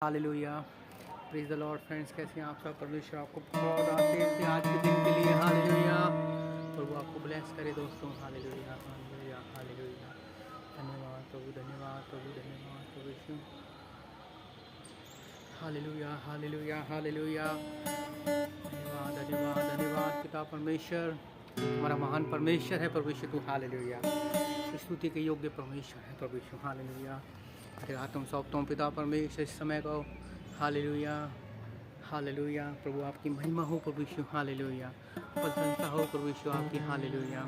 Hallelujah, praise the Lord friends, कैसे हैं आप सब। परमेश्वर आपको बहुत आशीष दे आज के दिन के लिए। हालेलुया, प्रभु आपको ब्लेस करे दोस्तों। हालेलुया हालेलुया हालेलुया, धन्यवाद प्रभु, धन्यवाद प्रभु, धन्यवाद प्रभु यीशु। हालेलुया हालेलुया हालेलुया, धन्यवाद धन्यवाद धन्यवाद पिता परमेश्वर, हमारा महान परमेश्वर है प्रभु यीशु तू। हालेलुया, स्तुति के योग्य परमेश्वर है प्रभु यीशु। हालेलुया, तेरे हाथों में सौंपता हूँ पिता परमेश्वर इस समय को। हालेलुया हालेलुया, प्रभु आपकी महिमा हो प्रभु यीशु। हालेलुया, प्रशंसा हो प्रभु यीशु आपकी। हालेलुया,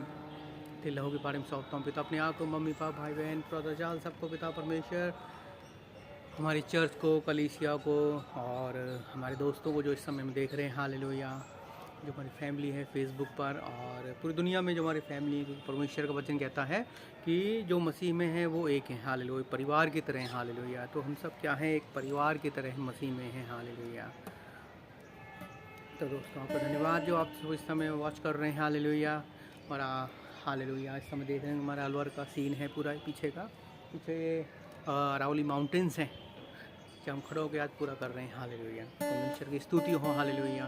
तेरे लहू के बारे में सौंपता हूँ पिता अपने आप को, मम्मी पापा भाई बहन प्रजाल सबको पिता परमेश्वर, हमारी चर्च को, कलीसिया को और हमारे दोस्तों को जो इस समय में देख रहे हैं। हालेलुया, जो हमारी फैमिली है फेसबुक पर और पूरी दुनिया में जो हमारी फैमिली, परमेश्वर का वचन कहता है कि जो मसीह में है वो एक है। हालेलुया, परिवार की तरह है। हालेलुया, तो हम सब क्या हैं, एक परिवार की तरह मसीह में हैं। हालेलुया, तो दोस्तों आपका धन्यवाद जो आप सब इस समय वॉच कर रहे हैं। हालेलुया, और हालेलुया इस समय देख रहे हैं हमारा अलवर का सीन है पूरा पीछे का, पीछे अरावली माउंटेन्स हैं कि हम खड़े होकर आज पूरा कर रहे हैं। हालेलुया, परमेश्वर की स्तुति हो। हालेलुया,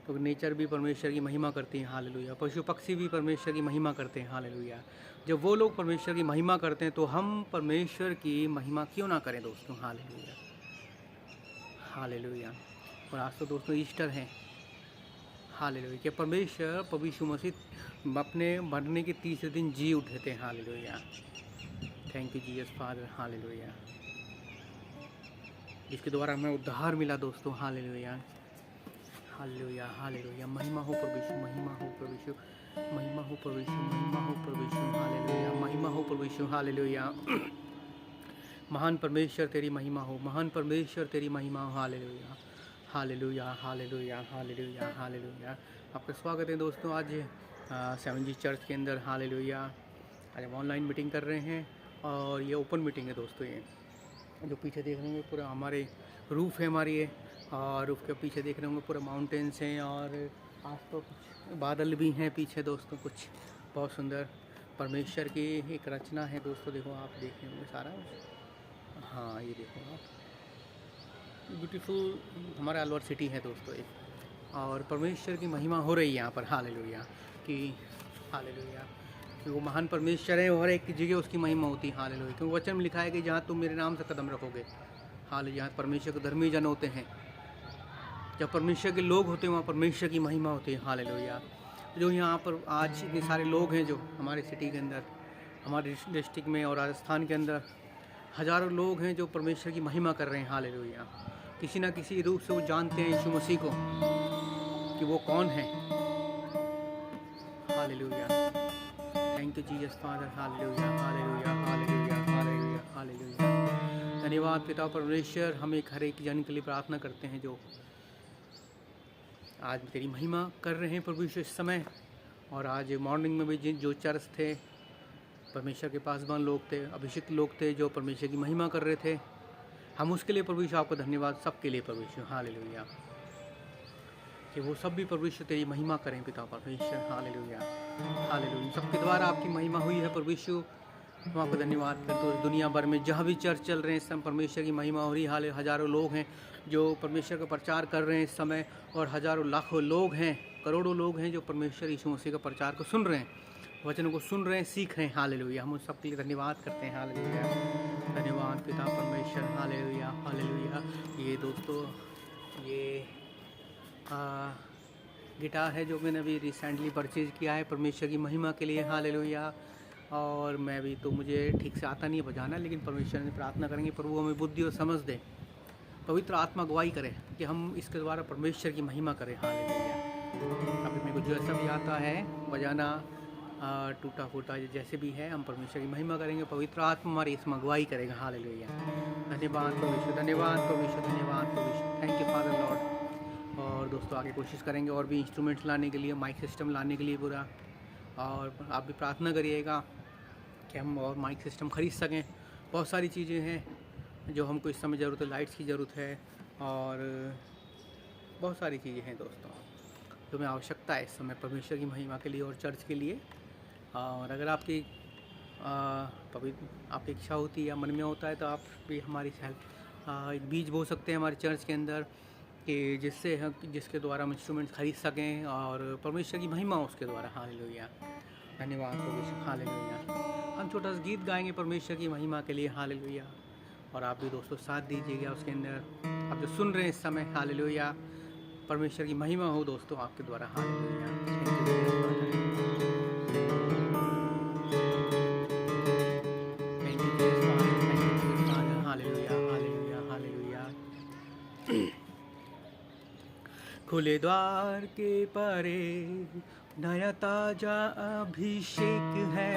तो नेचर भी परमेश्वर की महिमा करती है। हालेलुया, पशु पक्षी भी परमेश्वर की महिमा करते हैं। हालेलुया, जब वो लोग परमेश्वर की महिमा करते हैं तो हम परमेश्वर की महिमा क्यों ना करें दोस्तों। हालेलुया हालेलुया, और आज तो दोस्तों ईस्टर है। हालेलुया, कि परमेश्वर प्रभु यीशु मसीह अपने मरने के तीसरे दिन जी उठे थे। Hallelujah, thank you Jesus father. Hallelujah, जिसके द्वारा हमें उद्धार मिला दोस्तों। हालेलुया हालेलुया हालेलुया, महिमा हो प्रभु यीशु, महिमा हो प्रभु यीशु, महिमा हो प्रभु यीशु, महिमा हो प्रभु यीशु। हालेलुया, महिमा हो प्रभु यीशु। हालेलुया, महान परमेश्वर तेरी महिमा हो, महान परमेश्वर तेरी महिमा हो। Hallelujah hallelujah hallelujah hallelujah hallelujah, आपका स्वागत है दोस्तों आज 7G चर्च के अंदर। हालेलुया, आज हम ऑनलाइन मीटिंग कर रहे हैं और ये ओपन मीटिंग है दोस्तों। ये जो पीछे देख रहे होंगे पूरा हमारे रूफ़ है हमारी ये, और रूफ़ के पीछे देख रहे होंगे पूरा माउंटेन्स हैं और आज तो कुछ बादल भी हैं पीछे दोस्तों, कुछ बहुत सुंदर परमेश्वर की एक रचना है दोस्तों। देखो आप देख रहे होंगे सारा, हाँ ये देखो आप, ब्यूटीफुल हमारा अलवर सिटी है दोस्तों ये, और परमेश्वर की महिमा हो रही है यहाँ पर। हालेलुया, कि हालेलुया, कि वो महान परमेश्वर है और एक जगह उसकी महिमा होती है। हालेलुया, क्योंकि वचन में लिखा है कि जहाँ तुम मेरे नाम से कदम रखोगे। हालेलुया, यहाँ परमेश्वर के धर्मी जन होते हैं, जब परमेश्वर के लोग होते हैं वहाँ परमेश्वर की महिमा होती है। हालेलुया, जो यहाँ पर आज इतने सारे लोग हैं जो हमारे सिटी के अंदर, हमारे डिस्ट्रिक्ट में और राजस्थान के अंदर हज़ारों लोग हैं जो परमेश्वर की महिमा कर रहे हैं। हालेलुया, किसी ना किसी रूप से वो जानते हैं यीशु मसीह को कि वो कौन है। Hallelujah, thank you Jesus father. Hallelujah hallelujah hallelujah hallelujah hallelujah, धन्यवाद पिता परमेश्वर। हम एक हर एक जन के लिए प्रार्थना करते हैं जो आज तेरी महिमा कर रहे हैं प्रभु यीशु इस समय। और आज मॉर्निंग में भी जो चर्च थे, परमेश्वर के पासवान लोग थे, अभिषिक्त लोग थे जो परमेश्वर की महिमा कर रहे थे, हम उसके लिए प्रभु यीशु आपको धन्यवाद, सबके लिए प्रभु यीशु। हालेलुया, कि वो सब भी प्रभु यीशु तेरी महिमा करें पिता परमेश्वर। हालेलुया हालेलुया, सबके द्वारा आपकी महिमा हुई है प्रभु यीशु, हम आपको धन्यवाद करते हैं। दुनिया भर में जहाँ भी चर्च चल रहे हैं इस समय परमेश्वर की महिमा हो रही है। हाल हज़ारों लोग हैं जो परमेश्वर का प्रचार कर रहे हैं इस समय, और हज़ारों लाखों लोग हैं, करोड़ों लोग हैं जो परमेश्वर यीशु मसीह का प्रचार को सुन रहे हैं, वचनों को सुन रहे हैं, सीख रहे हैं। हालेलुया, हम उन सब के लिए धन्यवाद करते हैं। हालेलुया, धन्यवाद पिता परमेश्वर। हालेलुया हालेलुया, ये दोस्तों ये गिटार है जो मैंने अभी रिसेंटली परचेज़ किया है परमेश्वर की महिमा के लिए। हालेलुया, और मैं भी तो मुझे ठीक से आता नहीं है बजाना, लेकिन परमेश्वर ने प्रार्थना करेंगे प्रभु हमें बुद्धि और समझ दे, पवित्र आत्मा अगुवाई करे कि हम इसके द्वारा परमेश्वर की महिमा करें। हालेलुया, अभी मेरे को जो ऐसा भी आता है बजाना टूटा फूटा जैसे भी है, हम परमेश्वर की महिमा करेंगे, पवित्र आत्मा हमारी इसमें अगुवाई करेगा। हालेलुया, धन्यवाद परमेश्वर, धन्यवाद परमेश्वर, धन्यवाद परमेश्वर, थैंक यू फादर लॉर्ड। और दोस्तों आगे कोशिश करेंगे और भी इंस्ट्रूमेंट्स लाने के लिए, माइक सिस्टम लाने के लिए पूरा, और आप भी प्रार्थना करिएगा कि हम और माइक सिस्टम ख़रीद सकें। बहुत सारी चीज़ें हैं जो हमको इस समय ज़रूरत है, लाइट्स की ज़रूरत है और बहुत सारी चीज़ें हैं दोस्तों जो हमें आवश्यकता है इस समय परमेश्वर की महिमा के लिए और चर्च के लिए। और अगर आपकी आपकी इच्छा होती है या मन में होता है तो आप भी हमारी हेल्प एक बीज बो सकते हैं हमारे चर्च के अंदर कि जिसके द्वारा हम इंस्ट्रूमेंट खरीद सकें और परमेश्वर की महिमा उसके द्वारा। हालेलुया, धन्यवाद परमेश्वर। हालेलुया। हम छोटा सा गीत गाएंगे परमेश्वर की महिमा के लिए। हालेलुया। और आप भी दोस्तों साथ दीजिएगा उसके अंदर। आप जो सुन रहे हैं इस समय, हालेलुया, परमेश्वर की महिमा हो दोस्तों आपके द्वारा। हालेलुया। खुले द्वार के परे नया ताजा अभिषेक है,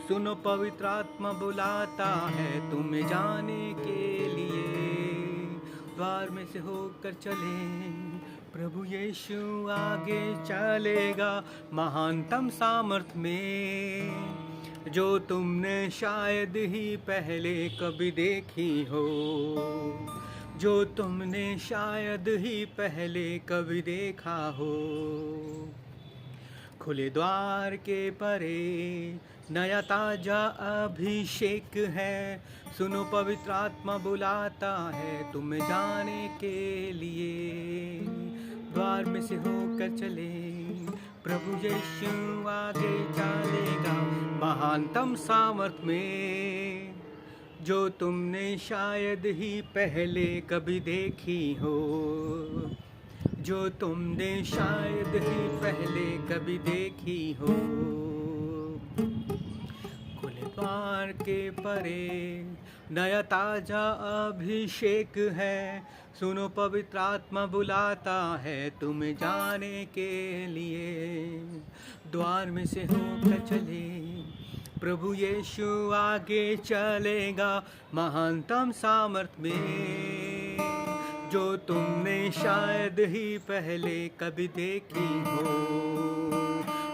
सुनो पवित्र आत्मा बुलाता है तुम्हें जाने के लिए। द्वार में से होकर चले प्रभु यीशु आगे चलेगा महानतम सामर्थ में, जो तुमने शायद ही पहले कभी देखी हो, जो तुमने शायद ही पहले कभी देखा हो। खुले द्वार के परे नया ताजा अभिषेक है, सुनो पवित्र आत्मा बुलाता है तुम्हें जाने के लिए। द्वार में से होकर चले प्रभु यीशु आगे चलेगा महानतम सामर्थ में, जो तुमने शायद ही पहले कभी देखी हो, जो तुमने शायद ही पहले कभी देखी हो। खुले द्वार के परे नया ताजा अभिषेक है, सुनो पवित्र आत्मा बुलाता है तुम्हें जाने के लिए। द्वार में से होकर चले प्रभु यीशु आगे चलेगा महानतम सामर्थ में, जो तुमने शायद ही पहले कभी देखी हो,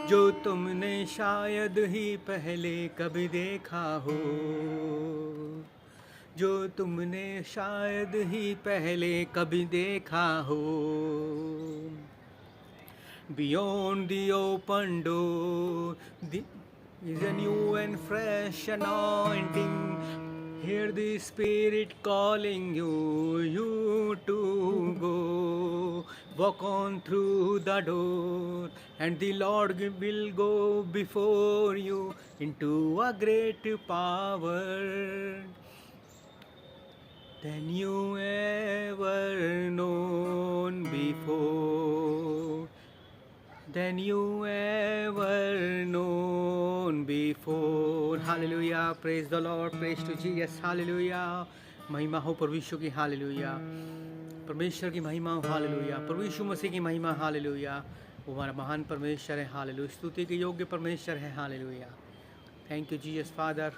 जो तुमने शायद ही पहले कभी देखा हो, जो तुमने शायद ही पहले कभी देखा हो। Beyond the open door is a new and fresh anointing. Hear the Spirit calling you to go. Walk on through the door, and the Lord will go before you into a great power than you ever known before. Than you ever known before. Hallelujah. Praise the Lord. Praise to Jesus. Hallelujah. महिमा हो प्रभु यीशु की। Hallelujah. परमेश्वर की महिमा हो। Hallelujah. प्रभु यीशु मसीह की महिमा। हालेलुया। वो हमारा महान परमेश्वर है। हालेलुया। स्तुति के योग्य परमेश्वर है। Hallelujah. Thank you Jesus father.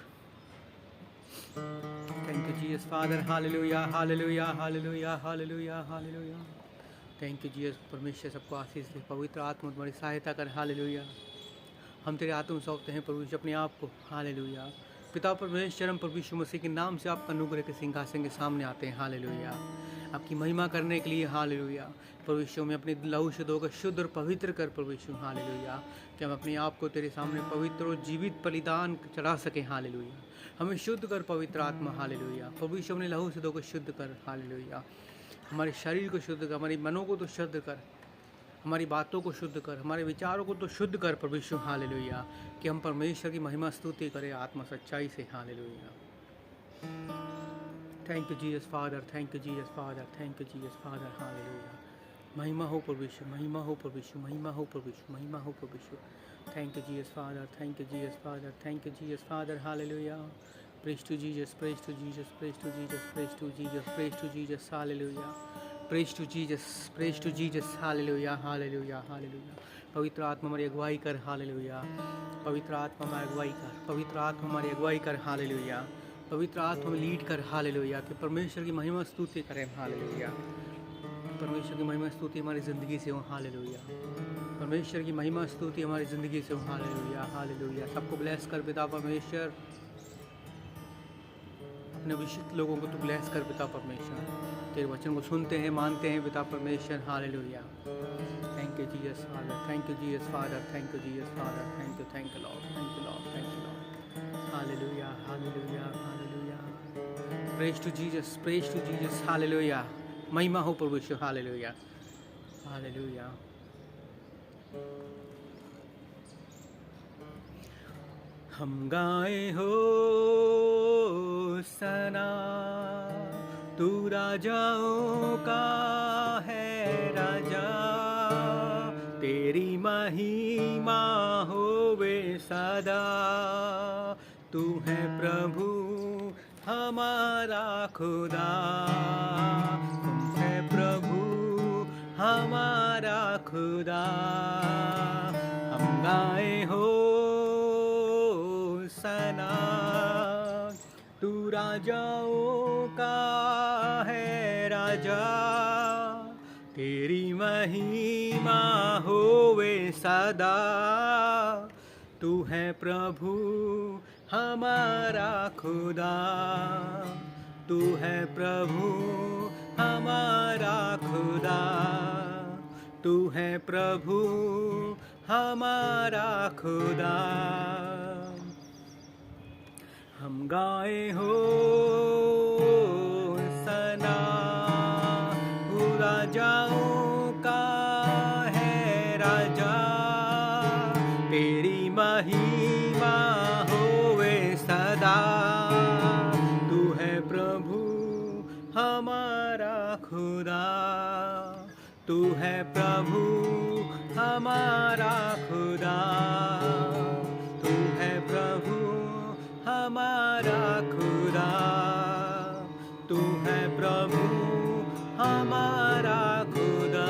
Thank you Jesus father. Hallelujah. Hallelujah. Hallelujah. Hallelujah. Hallelujah. Thank you Jesus. परमेश्वर सबको आशीष दे। पवित्र आत्मा तुम्हारी सहायता कर। हालेलुया। हम तेरे हाथों में सौंपते हैं प्रभु यीशु अपने आप को। हालेलुया। पिता परमेश्वर, हम प्रभु यीशु मसीह के नाम से आपका अनुग्रह के सिंहासन के सामने आते हैं। हालेलुया। आपकी महिमा करने के लिए। हालेलुया। प्रभु यीशु में अपने लहू से धोकर शुद्ध और पवित्र कर प्रभु यीशु। हालेलुया। कि हम अपने आप को तेरे सामने पवित्र और जीवित बलिदान चढ़ा सकें। हालेलुया। हमें शुद्ध कर पवित्र आत्मा। हालेलुया। प्रभु यीशु अपने लहू से धोकर शुद्ध कर। हालेलुया। हमारे शरीर को शुद्ध कर, हमारी मनों को तो शुद्ध कर, हमारी बातों को शुद्ध कर, हमारे विचारों को तो शुद्ध कर प्रभु यीशु। हालेलुया। कि हम परमेश्वर की महिमा स्तुति करें आत्मा सच्चाई से। Hallelujah. Thank you Jesus father. Thank you Jesus father. Thank you Jesus father. Hallelujah. महिमा हो प्रभु यीशु। महिमा हो प्रभु यीशु। महिमा हो प्रभु यीशु। महिमा हो प्रभु यीशु। Thank you Jesus father. Thank you Jesus father. Thank you Jesus father. Hallelujah. Praise to Jesus, praise to Jesus, praise to Jesus, praise to Jesus, praise to Jesus, hallelujah. Praise to Jesus, praise to Jesus, hallelujah, hallelujah, hallelujah. पवित्र आत्मा हमारी अगुवाई कर। Hallelujah. पवित्र आत्मा हमारी अगुवाई कर। पवित्र आत्मा हमारी अगुवाई कर। हालेलुया। पवित्र आत्मा में लीड कर। हालेलुया। कि परमेश्वर की महिमा स्तुति करें। हालेलुया। परमेश्वर की महिमा स्तुति हमारी ज़िंदगी से हो। हालेलुया। परमेश्वर की महिमा स्तुति हमारी ज़िंदगी से हो। हालेलुया। हालेलुया। सबको ब्लेस कर पिता परमेश्वर। अपने अभिषिक्त लोगों को तो ब्लेस कर पिता परमेश्वर। तेरे वचन को सुनते हैं, मानते हैं पिता परमेश्वर। Hallelujah. Thank you Jesus father. Thank you Jesus father. Thank you Jesus father. Thank you Lord. Thank you Lord. Thank you Lord. Hallelujah. Hallelujah. Hallelujah. Praise to Jesus, hallelujah. महिमा हो प्रभु यीशु, हालेलुया, हालेलुया। हम गाए हो सना, तू राजाओं का है राजा, तेरी महिमा होवे सदा, तू है प्रभु हमारा खुदा, तुम है प्रभु हमारा खुदा। हम गाए हो सना, तू राजाओं का है राजा, तेरी महिमा होवे सदा, तू है प्रभु हमारा खुदा, तू है प्रभु हमारा खुदा, तू है प्रभु हमारा खुदा। हम गाए हो सना, तू राजाओं का है राजा, तेरी महिमा होवे सदा, तू है प्रभु हमारा खुदा, तू है प्रभु हमारा खुदा, तू है प्रभु हमारा खुदा, तू है प्रभु हमारा खुदा,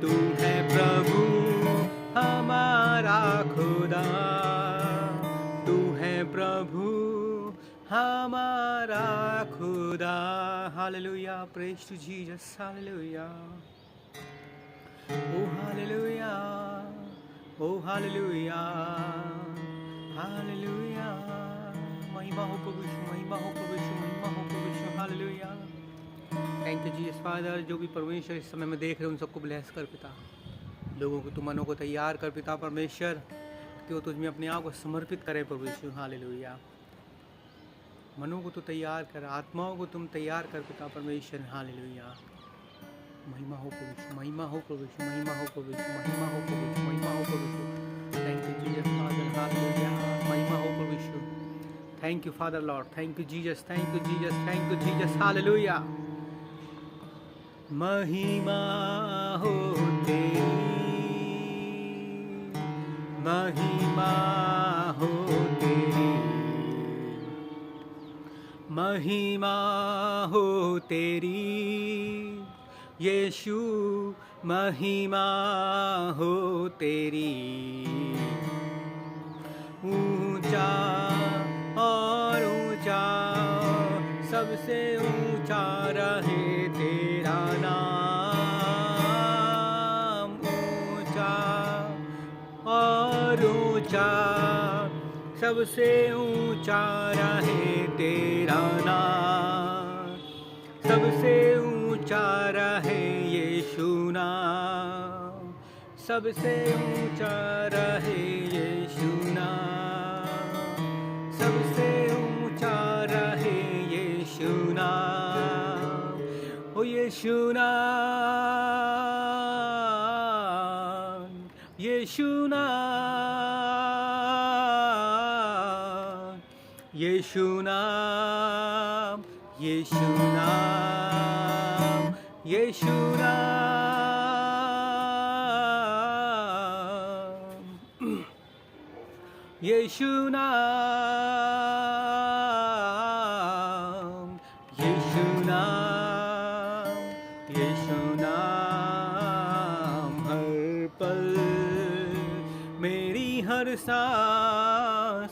तू है प्रभु हमारा खुदा, तू है प्रभु हमारा खुदा। Hallelujah, praise to Jesus, hallelujah, oh hallelujah, oh hallelujah, hallelujah. महिमा हो प्रभु यीशु, महिमा हो प्रभु यीशु, महिमा हो प्रभु यीशु, hallelujah. Thank you Jesus father, जो भी परमेश्वर इस समय में देख रहे हैं उन सबको ब्लेस कर पिता, लोगों को, तुम मनों को तैयार कर पिता परमेश्वर, कि वो तुझमें अपने आप को समर्पित करें प्रभु यीशु, हालेलुया। मनों को तो तैयार कर, आत्माओं को तुम तैयार कर पिता परमेश्वर, हालेलुया। महिमा हो प्रभु यीशु, महिमा हो प्रभु यीशु, महिमा हो प्रभु यीशु, महिमा हो प्रभु यीशु, महिमा हो प्रभु यीशु। Thank you Jesus father, hallelujah, महिमा हो प्रभु यीशु। Thank you father lord, thank you Jesus, thank you Jesus, thank you Jesus, hallelujah. महिमा हो तेरी, महिमा हो तेरी, महिमा हो तेरी यीशु, महिमा हो तेरी। ऊंचा और ऊंचा, सबसे ऊंचा रहे तेरा नाम, ऊंचा और ऊंचा, सबसे ऊंचा रहे तेरा नाम, सबसे ऊंचा रहे यीशु नाम, सबसे ऊंचा रहे यीशु नाम, सबसे ऊंचा रहे यीशु नाम, ओ यीशु नाम, यीशु नाम, यीशु नाम, यीशु नाम, यीशु नाम, यीशु नाम, यीशु नाम, यीशु नाम। हर पल मेरी हर सांस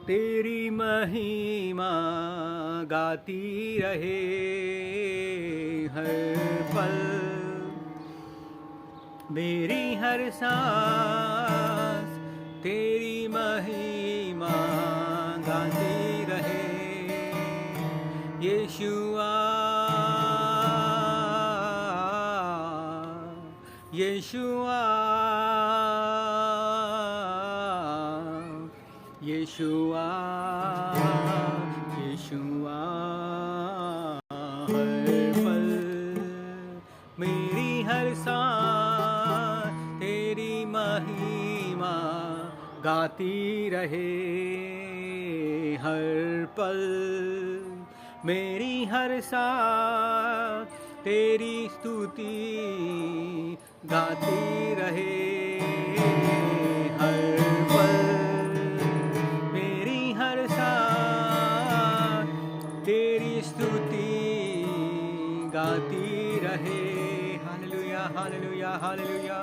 तेरी महिमा गाती रहे, हर पल मेरी हर सांस तेरी महिमा गाती रहे, यीशुआ, यीशुआ, यीशुआ, यीशुआ, पल मेरी हर सांस तेरी महिमा गाती रहे। हर पल मेरी हर सांस तेरी स्तुति गाती रहे। हर पल मेरी हर सांस तेरी स्तुति गाती रहे। Hallelujah hallelujah hallelujah.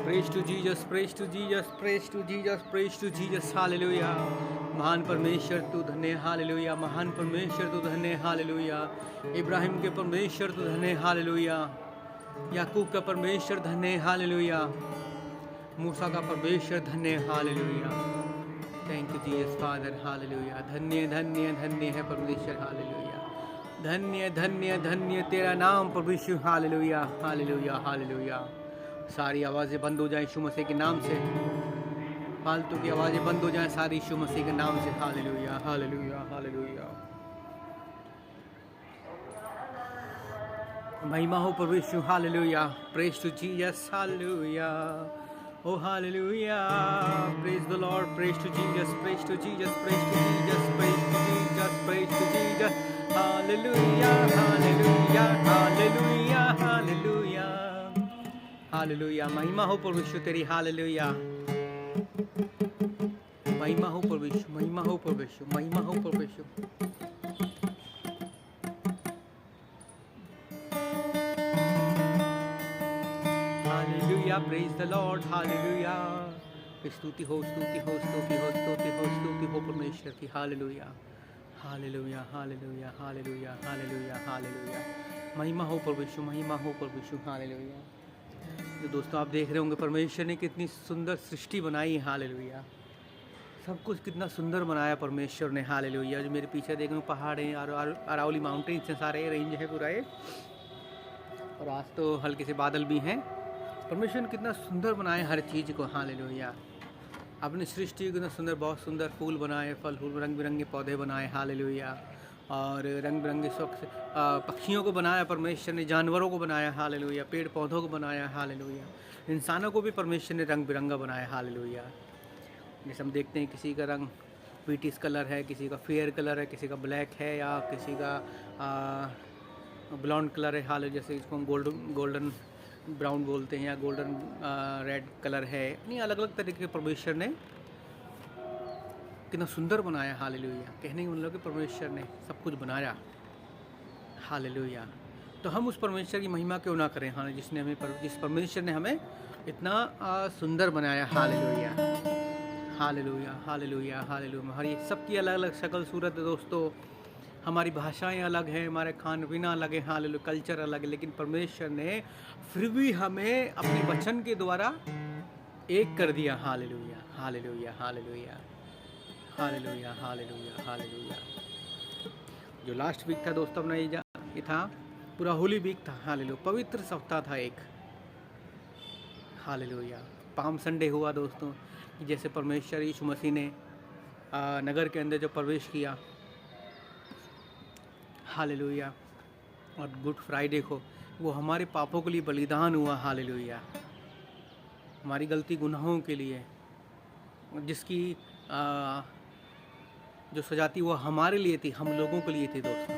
Praise to Jesus, praise to Jesus, praise to Jesus, praise to Jesus. Hallelujah. महान परमेश्वर तू धन्य। हालेलुया। महान परमेश्वर तू धन्य। हालेलुया। इब्राहिम के परमेश्वर तू धन्य। हालेलुया। याकूब का परमेश्वर धन्य। हालेलुया। मूसा का परमेश्वर धन्य। Hallelujah. Thank you Jesus father. Hallelujah. धन्य धन्य धन्य है परमेश्वर। हालेलुया। धन्य धन्य धन्य तेरा नाम परमेश्वर। Hallelujah hallelujah hallelujah. सारी आवाज़ें बंद हो जाएं यीशु मसीह के नाम से। फालतू की आवाज़ें बंद हो जाएं सारी यीशु मसीह के नाम से। Hallelujah hallelujah hallelujah. महिमा हो परमेश्वर। Hallelujah. Praise to Jesus. Hallelujah. Oh hallelujah. Praise the Lord. Praise to Jesus, praise to Jesus, praise to Jesus, praise to Jesus, praise to Jesus. Hallelujah hallelujah hallelujah hallelujah hallelujah. महिमा हो परमेश्वर तेरी। Hallelujah. महिमा हो परमेश्वर, महिमा हो परमेश्वर, महिमा हो परमेश्वर। Hallelujah. Praise the Lord. Hallelujah. स्तुति हो स्तुति हो स्तुति हो स्तुति हो स्तुति हो परमेश्वर की। Hallelujah hallelujah hallelujah hallelujah hallelujah hallelujah. महिमा हो परमेश्वर, महिमा हो परमेश्वर। हालेलुया। तो दोस्तों आप देख रहे होंगे परमेश्वर ने कितनी सुंदर सृष्टि बनाई है। हालेलुया। सब कुछ कितना सुंदर बनाया परमेश्वर ने। हालेलुया। जो मेरे पीछे देख रहे हो पहाड़ हैं और अरावली माउंटेन्स हैं, सारे रेंज है पूरा ये। और आज तो हल्के से बादल भी हैं। परमेश्वर ने कितना सुंदर बनाया हर चीज़ को। हालेलुया। अपनी सृष्टि को कितना सुंदर, बहुत सुंदर फूल बनाए, फल फूल, रंग बिरंगे पौधे बनाए। हालेलुया। और रंग बिरंगे पक्षियों को बनाया परमेश्वर ने, जानवरों को बनाया। हालेलुया। पेड़ पौधों को बनाया। हालेलुया। इंसानों को भी परमेश्वर ने रंग बिरंगा बनाया। हालेलुया। जैसे हम देखते हैं किसी का रंग पीटिश कलर है, किसी का फेयर कलर है, किसी का ब्लैक है, या किसी का ब्लॉन्ड कलर है। हालेलुया। जैसे इसको हम गोल्डन ब्राउन बोलते हैं, या गोल्डन रेड कलर है। नहीं, अलग अलग तरीके के परमेश्वर ने कितना सुंदर बनाया। हालेलुया। कहने के मतलब कि परमेश्वर ने सब कुछ बनाया। हालेलुया। तो हम उस परमेश्वर की महिमा क्यों ना करें। हाँ, जिस परमेश्वर ने हमें इतना सुंदर बनाया। Hallelujah hallelujah hallelujah hallelujah. हमारी सबकी अलग अलग शक्ल सूरत है दोस्तों। हमारी भाषाएं अलग हैं, हमारे खान पीना अलग है। हालेलुया। कल्चर अलग है, लेकिन परमेश्वर ने फिर भी हमें अपने वचन के द्वारा एक कर दिया। Hallelujah hallelujah hallelujah hallelujah hallelujah hallelujah. जो लास्ट वीक था दोस्तों अपना ये था पूरा होली वीक था। हालेलुया। पवित्र सप्ताह था एक। हालेलुया। पाम संडे हुआ दोस्तों, जैसे परमेश्वर यीशु मसीह ने नगर के अंदर जो प्रवेश किया। हालेलुया। और गुड फ्राइडे को वो हमारे पापों के लिए बलिदान हुआ। हालेलुया। हमारी गलती गुनाहों के लिए, जिसकी जो सजा थी वो हमारे लिए थी, हम लोगों के लिए थी दोस्तों,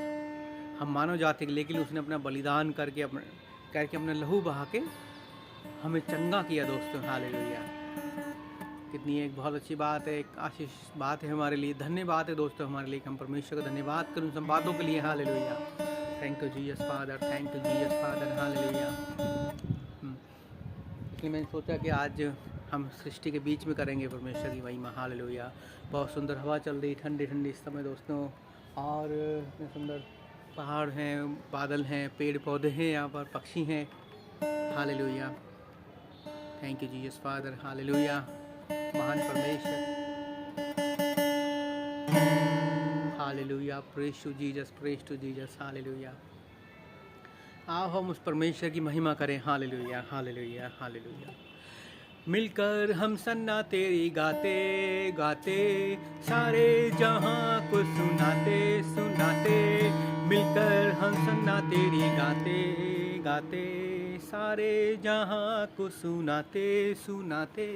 हम मानव जाति के। लेकिन उसने अपना बलिदान करके अपने लहू बहा के हमें चंगा किया दोस्तों। हालेलुया। कितनी एक बहुत अच्छी बात है, एक आशीष बात है हमारे लिए। धन्यवाद है दोस्तों हमारे लिए कि हम परमेश्वर का धन्यवाद करूँ सब बातों के लिए। Hallelujah. Thank you Jesus father, thank you Jesus father. Hallelujah. इसलिए मैंने सोचा कि आज हम सृष्टि के बीच में करेंगे परमेश्वर की महिमा। हालेलुया। बहुत सुंदर हवा चल रही, ठंडी ठंडी इस समय दोस्तों, और इतने सुंदर पहाड़ हैं, बादल हैं, पेड़ पौधे हैं, यहाँ पर पक्षी हैं। Hallelujah. Thank you Jesus father. Hallelujah. महान परमेश्वर। Hallelujah. Praise to Jesus, praise to Jesus. Hallelujah. आओ हम उस परमेश्वर की महिमा करें। Hallelujah hallelujah hallelujah. मिलकर हम सन्ना तेरी गाते गाते सारे जहां को सुनाते सुनाते। मिलकर हम सन्ना तेरी गाते गाते सारे जहां को सुनाते सुनाते।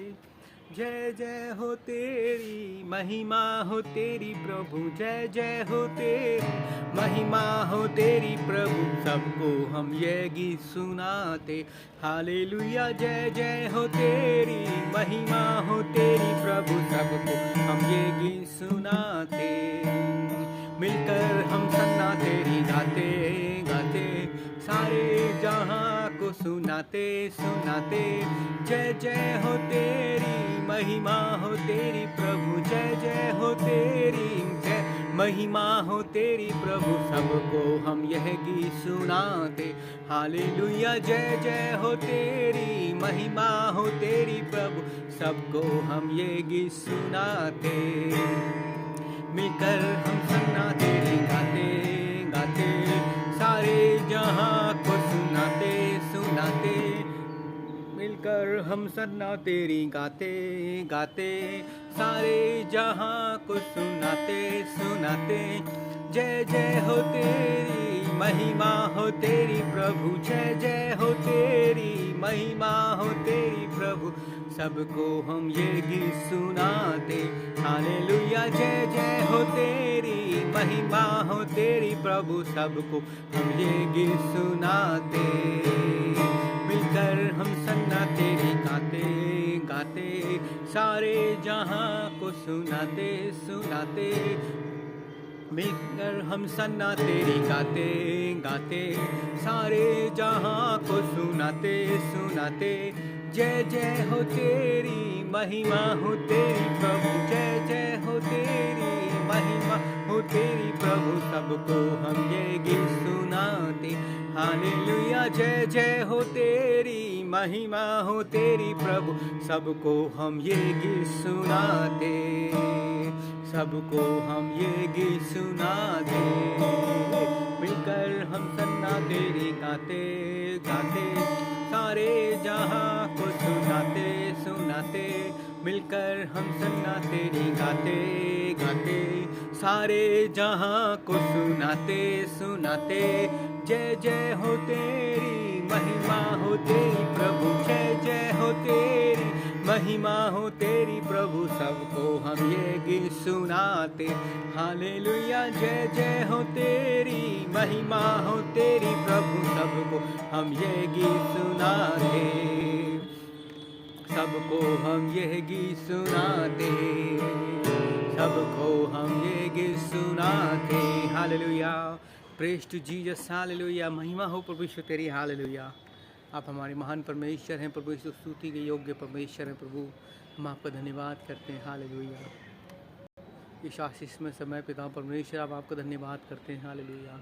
जय जय हो तेरी महिमा हो तेरी प्रभु, जय जय हो तेरी महिमा हो तेरी प्रभु, सबको हम ये गीत सुनाते। हालेलुया जय जय हो तेरी महिमा हो तेरी प्रभु, सबको हम ये गीत सुनाते। मिलकर हम सन्ना तेरी गाते गाते सारे जहां को सुनाते सुनाते। जय जय हो तेरी महिमा हो तेरी प्रभु, जय जय हो तेरी जय महिमा हो तेरी प्रभु, सबको हम यह गीत सुनाते। हालेलुया जय जय हो तेरी महिमा हो तेरी प्रभु, सबको हम ये गीत सुनाते। मिलकर हम सन्ना तेरी गाते गाते सारे जहां को सुनाते सुनाते। मिलकर हम सन्ना तेरी गाते गाते सारे जहां को सुनाते सुनाते। जय जय हो तेरी महिमा हो तेरी प्रभु, जय जय हो तेरी महिमा हो तेरी प्रभु, सबको हम ये गीत सुनाते। हालेलुया जय जय हो तेरी महिमा हो तेरी प्रभु, सबको हम ये गीत सुनाते। मिलकर हम सन्ना तेरी गाते गाते सारे जहां को सुनाते सुनाते। मिलकर हम सन्ना तेरी गाते गाते सारे जहां को सुनाते सुनाते। जय जय हो तेरी महिमा हो तेरी प्रभु, जय जय हो तेरी महिमा हो तेरी प्रभु, सबको हम ये गीत सुनाते। हालेलुया जय जय हो तेरी महिमा हो तेरी प्रभु, सबको हम ये गीत सुनाते। सबको हम ये गीत सुनाते। मिलकर हम सन्ना तेरी गाते गाते सारे जहां को सुनाते सुनाते। मिलकर हम सन्ना तेरी गाते गाते सारे जहां को सुनाते सुनाते। जय जय हो तेरी महिमा हो तेरी प्रभु, जय जय हो तेरी महिमा हो तेरी प्रभु, सबको हम ये गीत सुनाते। हालेलुया जय जय हो तेरी महिमा हो तेरी प्रभु, सबको हम ये गीत सुनाते। सबको हम ये गीत सुनाते, सबको हम ये गीत सुनाते। Hallelujah praise to Jesus. Hallelujah महिमा हो प्रभु यीशु तेरी। हालेलुया आप हमारे महान परमेश्वर हैं प्रभु यीशु, स्तुति के योग्य परमेश्वर हैं प्रभु, हम आपका धन्यवाद करते हैं। हालेलुया इस आशीष में समय पिता परमेश्वर आप आपका धन्यवाद करते हैं। हालेलुया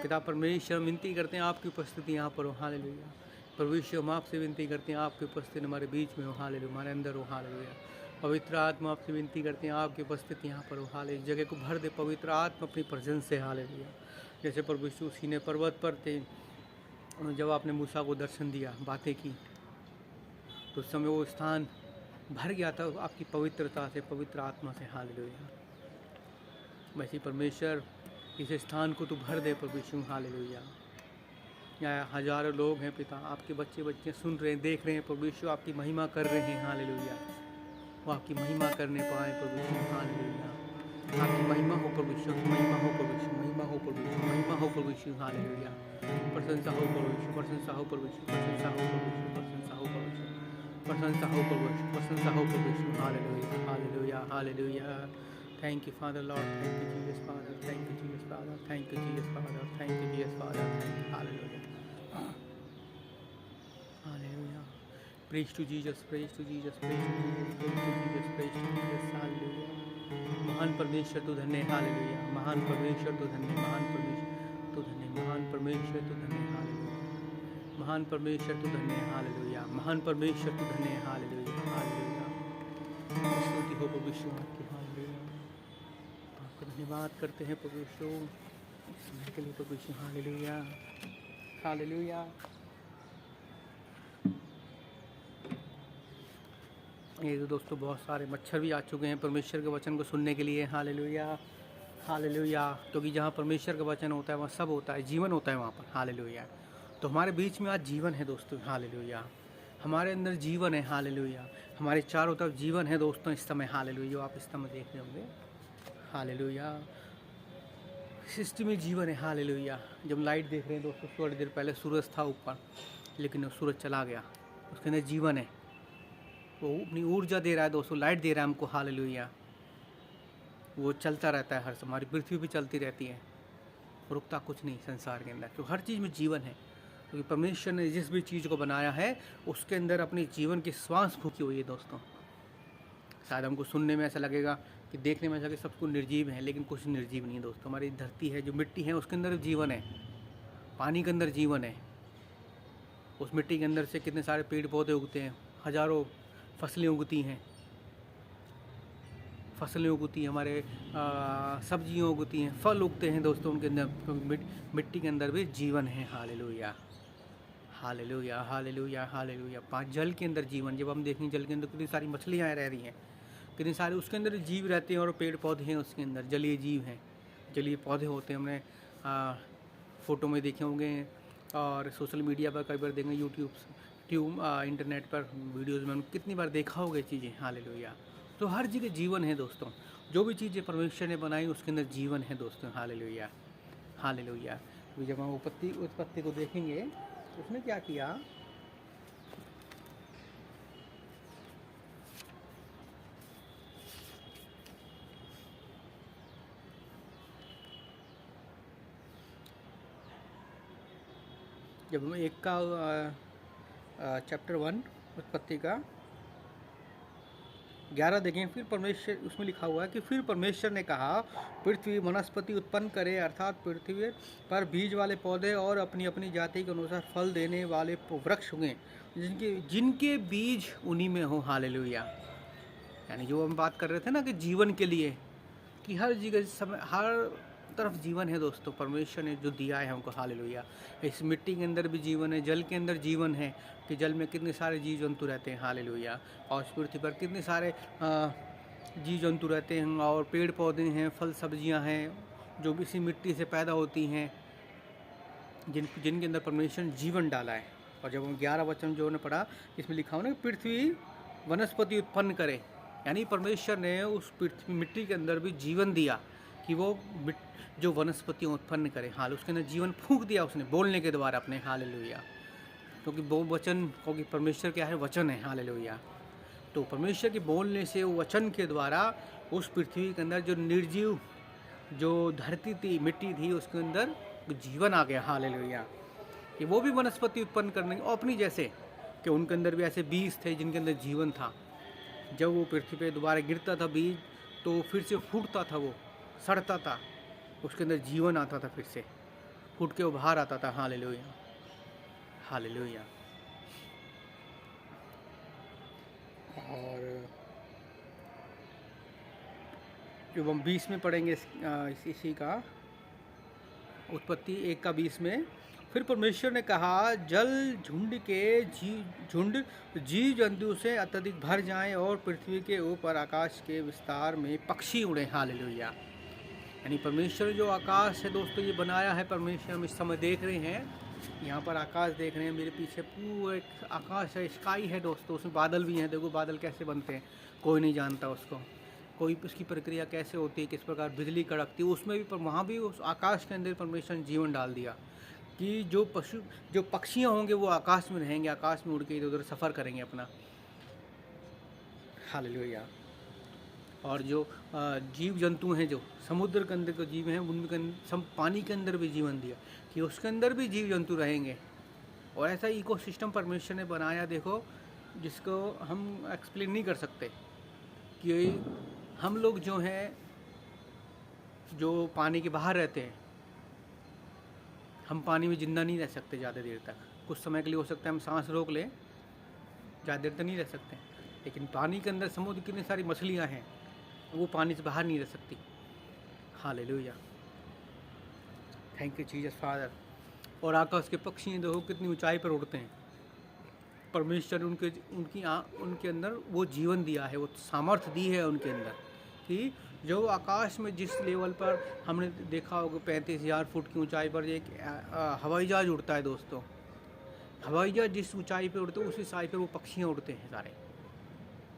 पिता परमेश्वर विनती करते हैं आपकी उपस्थिति यहाँ पर हो। हालेलुया प्रभु यीशु हम आपसे विनती करते हैं आपकी उपस्थिति हमारे बीच में हो। हालेलुया हमारे अंदर हो। हालेलुया पवित्र आत्मा आपसे विनती करते हैं आपकी उपस्थिति यहाँ पर हो। हालेलुया जगह को भर दे पवित्र आत्मा अपनी प्रेजेंस से। हालेलुया जैसे प्रभु यीशु सीने पर्वत पर थे, जब आपने मूसा को दर्शन दिया, बातें की, तो उस समय वो स्थान भर गया था आपकी पवित्रता से, पवित्र आत्मा से। हालेलुया वैसे परमेश्वर इस स्थान को तो भर दे प्रभु यीशु। हालेलुया यहाँ हजारों लोग हैं पिता, आपके बच्चे बच्चे सुन रहे हैं, देख रहे हैं प्रभु यीशु, आपकी महिमा कर रहे हैं। हालेलुया वो आपकी महिमा करने पाए प्रभु यीशु। हालेलुया आपकी महिमा हो प्रभु यीशु, महिमा हो प्रभु यीशु, महिमा हो प्रभु यीशु, महिमा हो प्रभु यीशु। हालेलुया प्रशंसा हो प्रभु यीशु, प्रशंसा हो प्रभु यीशु, प्रशंसा हो प्रभु यीशु, प्रशंसा हो प्रभु यीशु, प्रशंसा हो प्रभु यीशु, प्रशंसा हो प्रभु यीशु। Hallelujah hallelujah hallelujah thank you father lord, thank you Jesus father, thank you Jesus father, thank you Jesus father, thank you Jesus father, thank you. Hallelujah hallelujah praise to Jesus, praise to Jesus, praise to Jesus, praise to Jesus, praise to Jesus. Hallelujah महान परमेश्वर तू धन्य। Hallelujah महान परमेश्वर तू धन्य, महान परमेश्वर तू धन्य, महान परमेश्वर तू धन्य। हालेलुया महान परमेश्वर तू धन्य। हालेलुया महान परमेश्वर तू धन्य। हालेलुया हालेलुया स्तुति हो प्रभु यीशु आपकी। हालेलुया आपका धन्यवाद करते हैं प्रभु यीशु समय के लिए प्रभु यीशु। हालेलुया हालेलुया ये तो दोस्तों बहुत सारे मच्छर भी आ चुके हैं परमेश्वर के वचन को सुनने के लिए। Hallelujah hallelujah. क्योंकि जहाँ परमेश्वर का वचन होता है वहाँ सब होता है, जीवन होता है वहाँ पर। हालेलुया। तो हमारे बीच में आज जीवन है दोस्तों। हालेलुया। हमारे अंदर जीवन है। हालेलुया। हमारे चारों तरफ जीवन है दोस्तों इस समय। हालेलुया। आप इस समय देख रहे होंगे। हालेलुया। सृष्टि में जीवन है। हालेलुया। जब लाइट देख रहे हैं दोस्तों, थोड़ी देर पहले सूरज था ऊपर, लेकिन वो सूरज चला गया, उसके अंदर जीवन है। वो अपनी ऊर्जा दे रहा है दोस्तों, लाइट दे रहा है हमको। हालेलुया। वो चलता रहता है हर समय, हमारी पृथ्वी भी चलती रहती है, रुकता कुछ नहीं संसार के अंदर। तो हर चीज़ में जीवन है, क्योंकि परमेश्वर ने जिस भी चीज़ को बनाया है उसके अंदर अपने जीवन की श्वास फूकी हुई है दोस्तों। शायद हमको सुनने में ऐसा लगेगा कि देखने में ऐसा कि सब कुछ निर्जीव है, लेकिन कुछ निर्जीव नहीं है दोस्तों। हमारी धरती है, जो मिट्टी है, उसके अंदर जीवन है। पानी के अंदर जीवन है। उस मिट्टी के अंदर से कितने सारे पेड़ पौधे उगते हैं, हजारों फसलें उगती हैं, हमारे सब्जियाँ उगती हैं, फल उगते हैं दोस्तों उनके अंदर। मिट्टी के अंदर भी जीवन है। हालेलुया। हालेलुया। हालेलुया। हालेलुया। जल के अंदर जीवन, जब हम देखें जल के अंदर कितनी सारी मछलियाँ रह रही हैं, कितने सारे उसके अंदर जीव रहते हैं, और पेड़ पौधे हैं उसके अंदर, जलीय जीव हैं, जलीय पौधे होते हैं। हमने फ़ोटो में देखे होंगे और सोशल मीडिया पर कई बार देखेंगे, इंटरनेट पर वीडियोज़ में कितनी बार देखा होगा चीज़ें। हालेलुया। तो हर जगह जीवन है दोस्तों। जो भी चीज़ें परमेश्वर ने बनाई उसके अंदर जीवन है दोस्तों। हालेलुया। हालेलुया। तो जब हम उत्पत्ति को देखेंगे, उसने क्या किया, जब हम 1 का चैप्टर 1 उत्पत्ति का 11 देखें, फिर परमेश्वर, उसमें लिखा हुआ है कि फिर परमेश्वर ने कहा, पृथ्वी वनस्पति उत्पन्न करे, अर्थात पृथ्वी पर बीज वाले पौधे और अपनी अपनी जाति के अनुसार फल देने वाले वृक्ष होंगे, जिनके बीज उन्हीं में हो। हालेलुया। यानी जो हम बात कर रहे थे ना कि जीवन के लिए, कि हर जगह समय हर तरफ जीवन है दोस्तों, परमेश्वर ने जो दिया है हमको। हालेलुया। इस मिट्टी के अंदर भी जीवन है, जल के अंदर जीवन है, कि जल में कितने सारे जीव जंतु रहते हैं। हालेलुया। और इस पृथ्वी पर कितने सारे जीव जंतु रहते हैं, और पेड़ पौधे हैं, फल सब्जियां हैं, जो भी इसी मिट्टी से पैदा होती हैं, जिनके अंदर परमेश्वर ने जीवन डाला है। और जब हम 11 वचन जो ने पढ़ा, इसमें लिखा हो ना, पृथ्वी वनस्पति उत्पन्न करे, यानी परमेश्वर ने उस पृथ्वी मिट्टी के अंदर भी जीवन दिया कि वो जो वनस्पतियाँ उत्पन्न करे। हाल उसके अंदर जीवन फूंक दिया उसने बोलने के द्वारा अपने। हालेलुया। क्योंकि वो वचन, क्योंकि परमेश्वर क्या है, वचन है। हालेलुया। तो परमेश्वर के बोलने से, वचन के द्वारा उस पृथ्वी के अंदर जो निर्जीव, जो धरती थी, मिट्टी थी, उसके अंदर जीवन आ गया। हालेलुया। कि वो भी वनस्पति उत्पन्न करने, और अपनी जैसे कि उनके अंदर भी ऐसे बीज थे जिनके अंदर जीवन था। जब वो पृथ्वी पे दोबारा गिरता था बीज, तो फिर से फूटता था, वो सड़ता था, उसके अंदर जीवन आता था, फिर से फूट के वो बाहर आता था। हालेलुया। हालेलुया। और जब हम 20 में पढ़ेंगे इसी का उत्पत्ति 1 का 20 में, फिर परमेश्वर ने कहा, जल झुंड जीव जंतु से अत्यधिक भर जाएं, और पृथ्वी के ऊपर आकाश के विस्तार में पक्षी उड़े। हालेलुया। यानी परमेश्वर जो आकाश है दोस्तों, ये बनाया है परमेश्वर। हम इस समय देख रहे हैं, यहाँ पर आकाश देख रहे हैं, मेरे पीछे पूरा आकाश है, स्काई है दोस्तों, उसमें बादल भी हैं। देखो बादल कैसे बनते हैं, कोई नहीं जानता उसको, कोई उसकी प्रक्रिया कैसे होती है, किस प्रकार बिजली कड़कती है, उसमें भी वहाँ भी उस आकाश के अंदर परमेश्वर ने जीवन डाल दिया कि जो पक्षियाँ होंगे वो आकाश में रहेंगे, आकाश में उड़ के इधर उधर सफ़र करेंगे अपना। हालेलुया। और जो जीव जंतु हैं, जो समुद्र के अंदर के जीव हैं, उनके पानी के अंदर भी जीवन दिया कि उसके अंदर भी जीव जंतु रहेंगे। और ऐसा इकोसिस्टम परमेश्वर ने बनाया, देखो, जिसको हम एक्सप्लेन नहीं कर सकते। कि हम लोग जो हैं, जो पानी के बाहर रहते हैं, हम पानी में ज़िंदा नहीं रह सकते ज़्यादा देर तक। कुछ समय के लिए हो सकता है हम सांस रोक लें, ज़्यादा देर तक नहीं रह सकते। लेकिन पानी के अंदर समुद्र कितनी सारी मछलियाँ हैं, वो पानी से बाहर नहीं रह सकती। Hallelujah. Thank you Jesus father. और आकाश के पक्षी हैं, देखो कितनी ऊंचाई पर उड़ते हैं। परमेश्वर उनके अंदर वो जीवन दिया है, वो सामर्थ्य दी है उनके अंदर कि जो आकाश में जिस लेवल पर हमने देखा होगा 35,000 फुट की ऊंचाई पर एक हवाई जहाज उड़ता है दोस्तों। हवाई जहाज जिस ऊंचाई पे उड़ते हैं उस ऊंचाई पे वो पक्षियाँ उड़ते हैं सारे।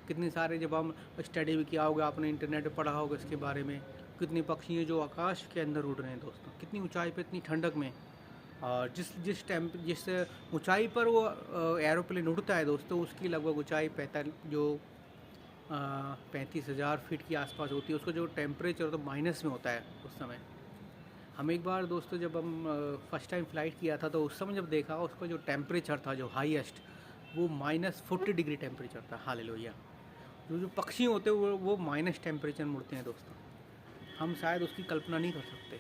कितने सारे, जब हम स्टडी भी किया होगा, आपने इंटरनेट पर पढ़ा होगा इसके बारे में, कितनी पक्षी हैं जो आकाश के अंदर उड़ रहे हैं दोस्तों, कितनी ऊंचाई पे, इतनी ठंडक में। और जिस ऊंचाई पर वो एरोप्लेन उड़ता है दोस्तों, उसकी लगभग ऊंचाई 35,000 फीट के आसपास होती है। उसका जो टेम्परेचर तो माइनस में होता है उस समय। हम एक बार दोस्तों जब हम फर्स्ट टाइम फ़्लाइट किया था तो उस समय जब देखा उसका जो टेम्परेचर था, जो हाईएस्ट, वो -40 डिग्री टेम्परेचर था। हालेलुया। जो पक्षी होते हैं वो माइनस टेम्परेचर में उड़ते हैं दोस्तों। हम शायद उसकी कल्पना नहीं कर सकते।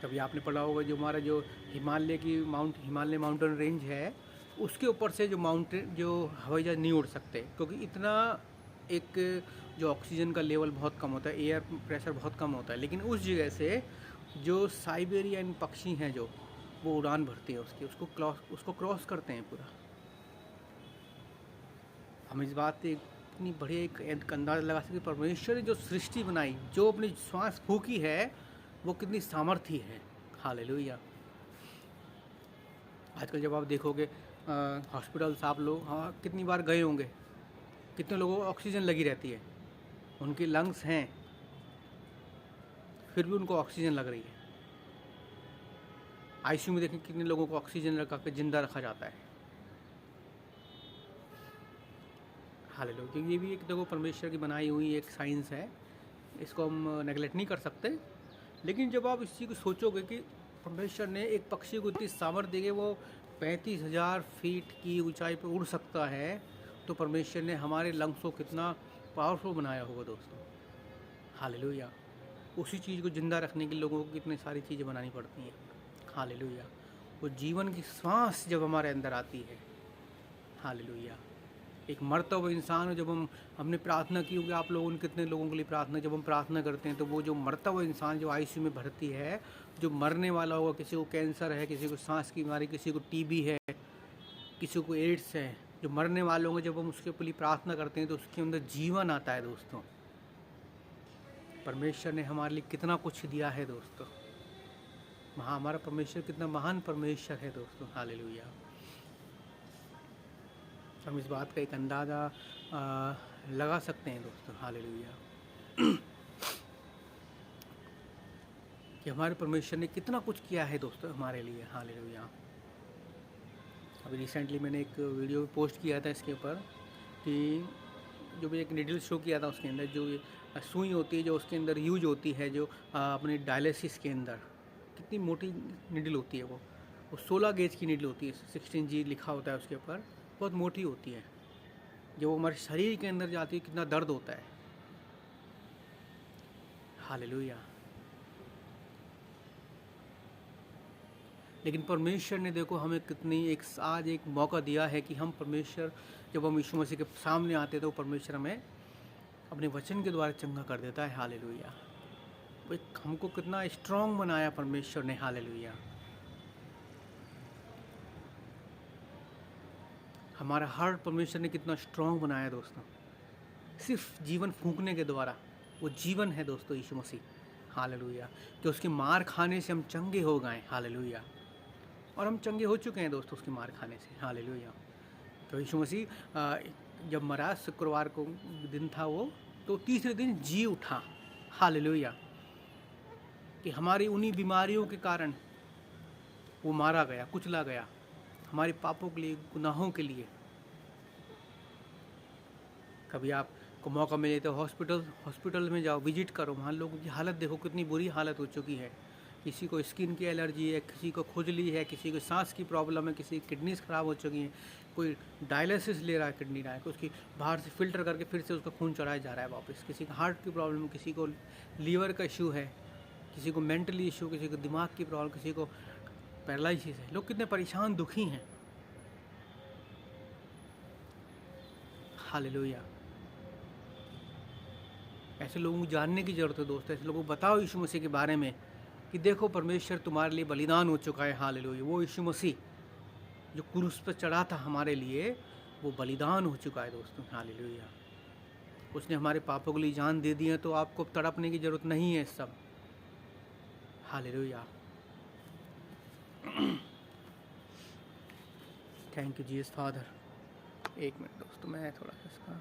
कभी आपने पढ़ा होगा जो हमारा जो हिमालय माउंटेन रेंज है, उसके ऊपर से जो हवाई जहाज नहीं उड़ सकते, क्योंकि इतना एक जो ऑक्सीजन का लेवल बहुत कम होता है, एयर प्रेशर बहुत कम होता है। लेकिन उस जगह से जो साइबेरियन पक्षी हैं जो, वो उड़ान भरती है उसको क्रॉस करते हैं पूरा। हम इस बात से इतनी बढ़िया एक अंदाज़ा लगा सकते, परमेश्वर ने जो सृष्टि बनाई, जो अपनी श्वास फूकी है, वो कितनी सामर्थ्य है। हालेलुया। आजकल जब आप देखोगे हॉस्पिटल्स, आप लोग कितनी बार गए होंगे, कितने लोगों को ऑक्सीजन लगी रहती है, उनकी लंग्स हैं फिर भी उनको ऑक्सीजन लग रही है। आईसीयू में देखें कितने लोगों को ऑक्सीजन लगा के जिंदा रखा जाता है। हालेलुया। क्योंकि ये भी एक देखो परमेश्वर की बनाई हुई एक साइंस है, इसको हम नेगलेक्ट नहीं कर सकते। लेकिन जब आप इस चीज़ को सोचोगे कि परमेश्वर ने एक पक्षी को इतनी सामर्थ्य दी कि वो 35,000 फीट की ऊंचाई पर उड़ सकता है, तो परमेश्वर ने हमारे लंग्स को कितना पावरफुल बनाया होगा दोस्तों। हालेलुया। उसी चीज़ को ज़िंदा रखने के लिए लोगों को कितनी सारी चीज़ें बनानी पड़ती हैं। हालेलुया। वो जीवन की सांस जब हमारे अंदर आती है, हालेलुया, एक मरता हुआ इंसान, जब हमने प्रार्थना की होगी, आप लोगों ने कितने लोगों के लिए प्रार्थना, जब हम प्रार्थना करते हैं तो वो जो मरता हुआ इंसान जो आईसीयू में भर्ती है, जो मरने वाला होगा, किसी को कैंसर है, किसी को सांस की बीमारी, किसी को टीबी है, किसी को एड्स है, जो मरने वाले होंगे, जब हम उसके लिए प्रार्थना करते हैं तो उसके अंदर जीवन आता है दोस्तों। परमेश्वर ने हमारे लिए कितना कुछ दिया है दोस्तों। हमारा परमेश्वर कितना महान परमेश्वर है दोस्तों। हालेलुया। हम इस बात का एक अंदाज़ा लगा सकते हैं दोस्तों। हालेलुया। कि हमारे परमेश्वर ने कितना कुछ किया है दोस्तों हमारे लिए। हालेलुया। अभी रिसेंटली मैंने एक वीडियो पोस्ट किया था इसके ऊपर, कि जो भी एक निडल शो किया था, उसके अंदर जो सुई होती है, जो उसके अंदर यूज होती है, जो अपने डायलिसिस के अंदर, कितनी मोटी निडल होती है वो 16 गेज की निडल होती है, 16G लिखा होता है उसके ऊपर, बहुत मोटी होती है। जब वो हमारे शरीर के अंदर जाती है कितना दर्द होता है। हालेलुया। लेकिन परमेश्वर ने देखो हमें कितनी आज एक मौका दिया है कि हम परमेश्वर, जब हम यीशु मसीह के सामने आते हैं तो परमेश्वर हमें अपने वचन के द्वारा चंगा कर देता है। हालेलुया। हमको कितना स्ट्रांग बनाया परमेश्वर ने। हालेलुया। हमारा हार्ट परमेश्वर ने कितना स्ट्रांग बनाया दोस्तों, सिर्फ जीवन फूंकने के द्वारा। वो जीवन है दोस्तों यीशु मसीह। हालेलुया। कि उसके मार खाने से हम चंगे हो गए। हालेलुया। और हम चंगे हो चुके हैं दोस्तों उसके मार खाने से। हालेलुया। तो यीशु मसीह जब मरा, शुक्रवार को दिन था वो, तो तीसरे दिन जी उठा। हालेलुया। कि हमारी उन्हीं बीमारियों के कारण वो मारा गया, कुचला गया, हमारे पापों के लिए, गुनाहों के लिए। कभी आपको मौका मिले तो हॉस्पिटल में जाओ, विजिट करो, वहाँ लोगों की हालत देखो कितनी बुरी हालत हो चुकी है। किसी को स्किन की एलर्जी है, किसी को खुजली है, किसी को सांस की प्रॉब्लम है, किसी की किडनीज ख़राब हो चुकी हैं, कोई डायलिसिस ले रहा है किडनी का, उसकी बाहर से फ़िल्टर करके फिर से उसका खून चढ़ाया जा रहा है वापस। किसी का हार्ट की प्रॉब्लम, किसी को लीवर का इशू है, किसी को मेंटली इशू, किसी को दिमाग की प्रॉब्लम, किसी को पैरालिसिस है। लोग कितने परेशान, दुखी हैं। हालेलुया। ऐसे लोगों को जानने की ज़रूरत है दोस्तों। ऐसे लोगों को बताओ यीशु मसीह के बारे में कि देखो परमेश्वर तुम्हारे लिए बलिदान हो चुका है। हालेलुया। वो यीशु मसीह जो क्रूस पर चढ़ा था हमारे लिए, वो बलिदान हो चुका है दोस्तों। हालेलुया। उसने हमारे पापों के लिए जान दे दी है, तो आपको तड़पने की ज़रूरत नहीं है सब। Hallelujah. Thank you Jesus father. एक मिनट दोस्तों, मैं थोड़ा सा इसका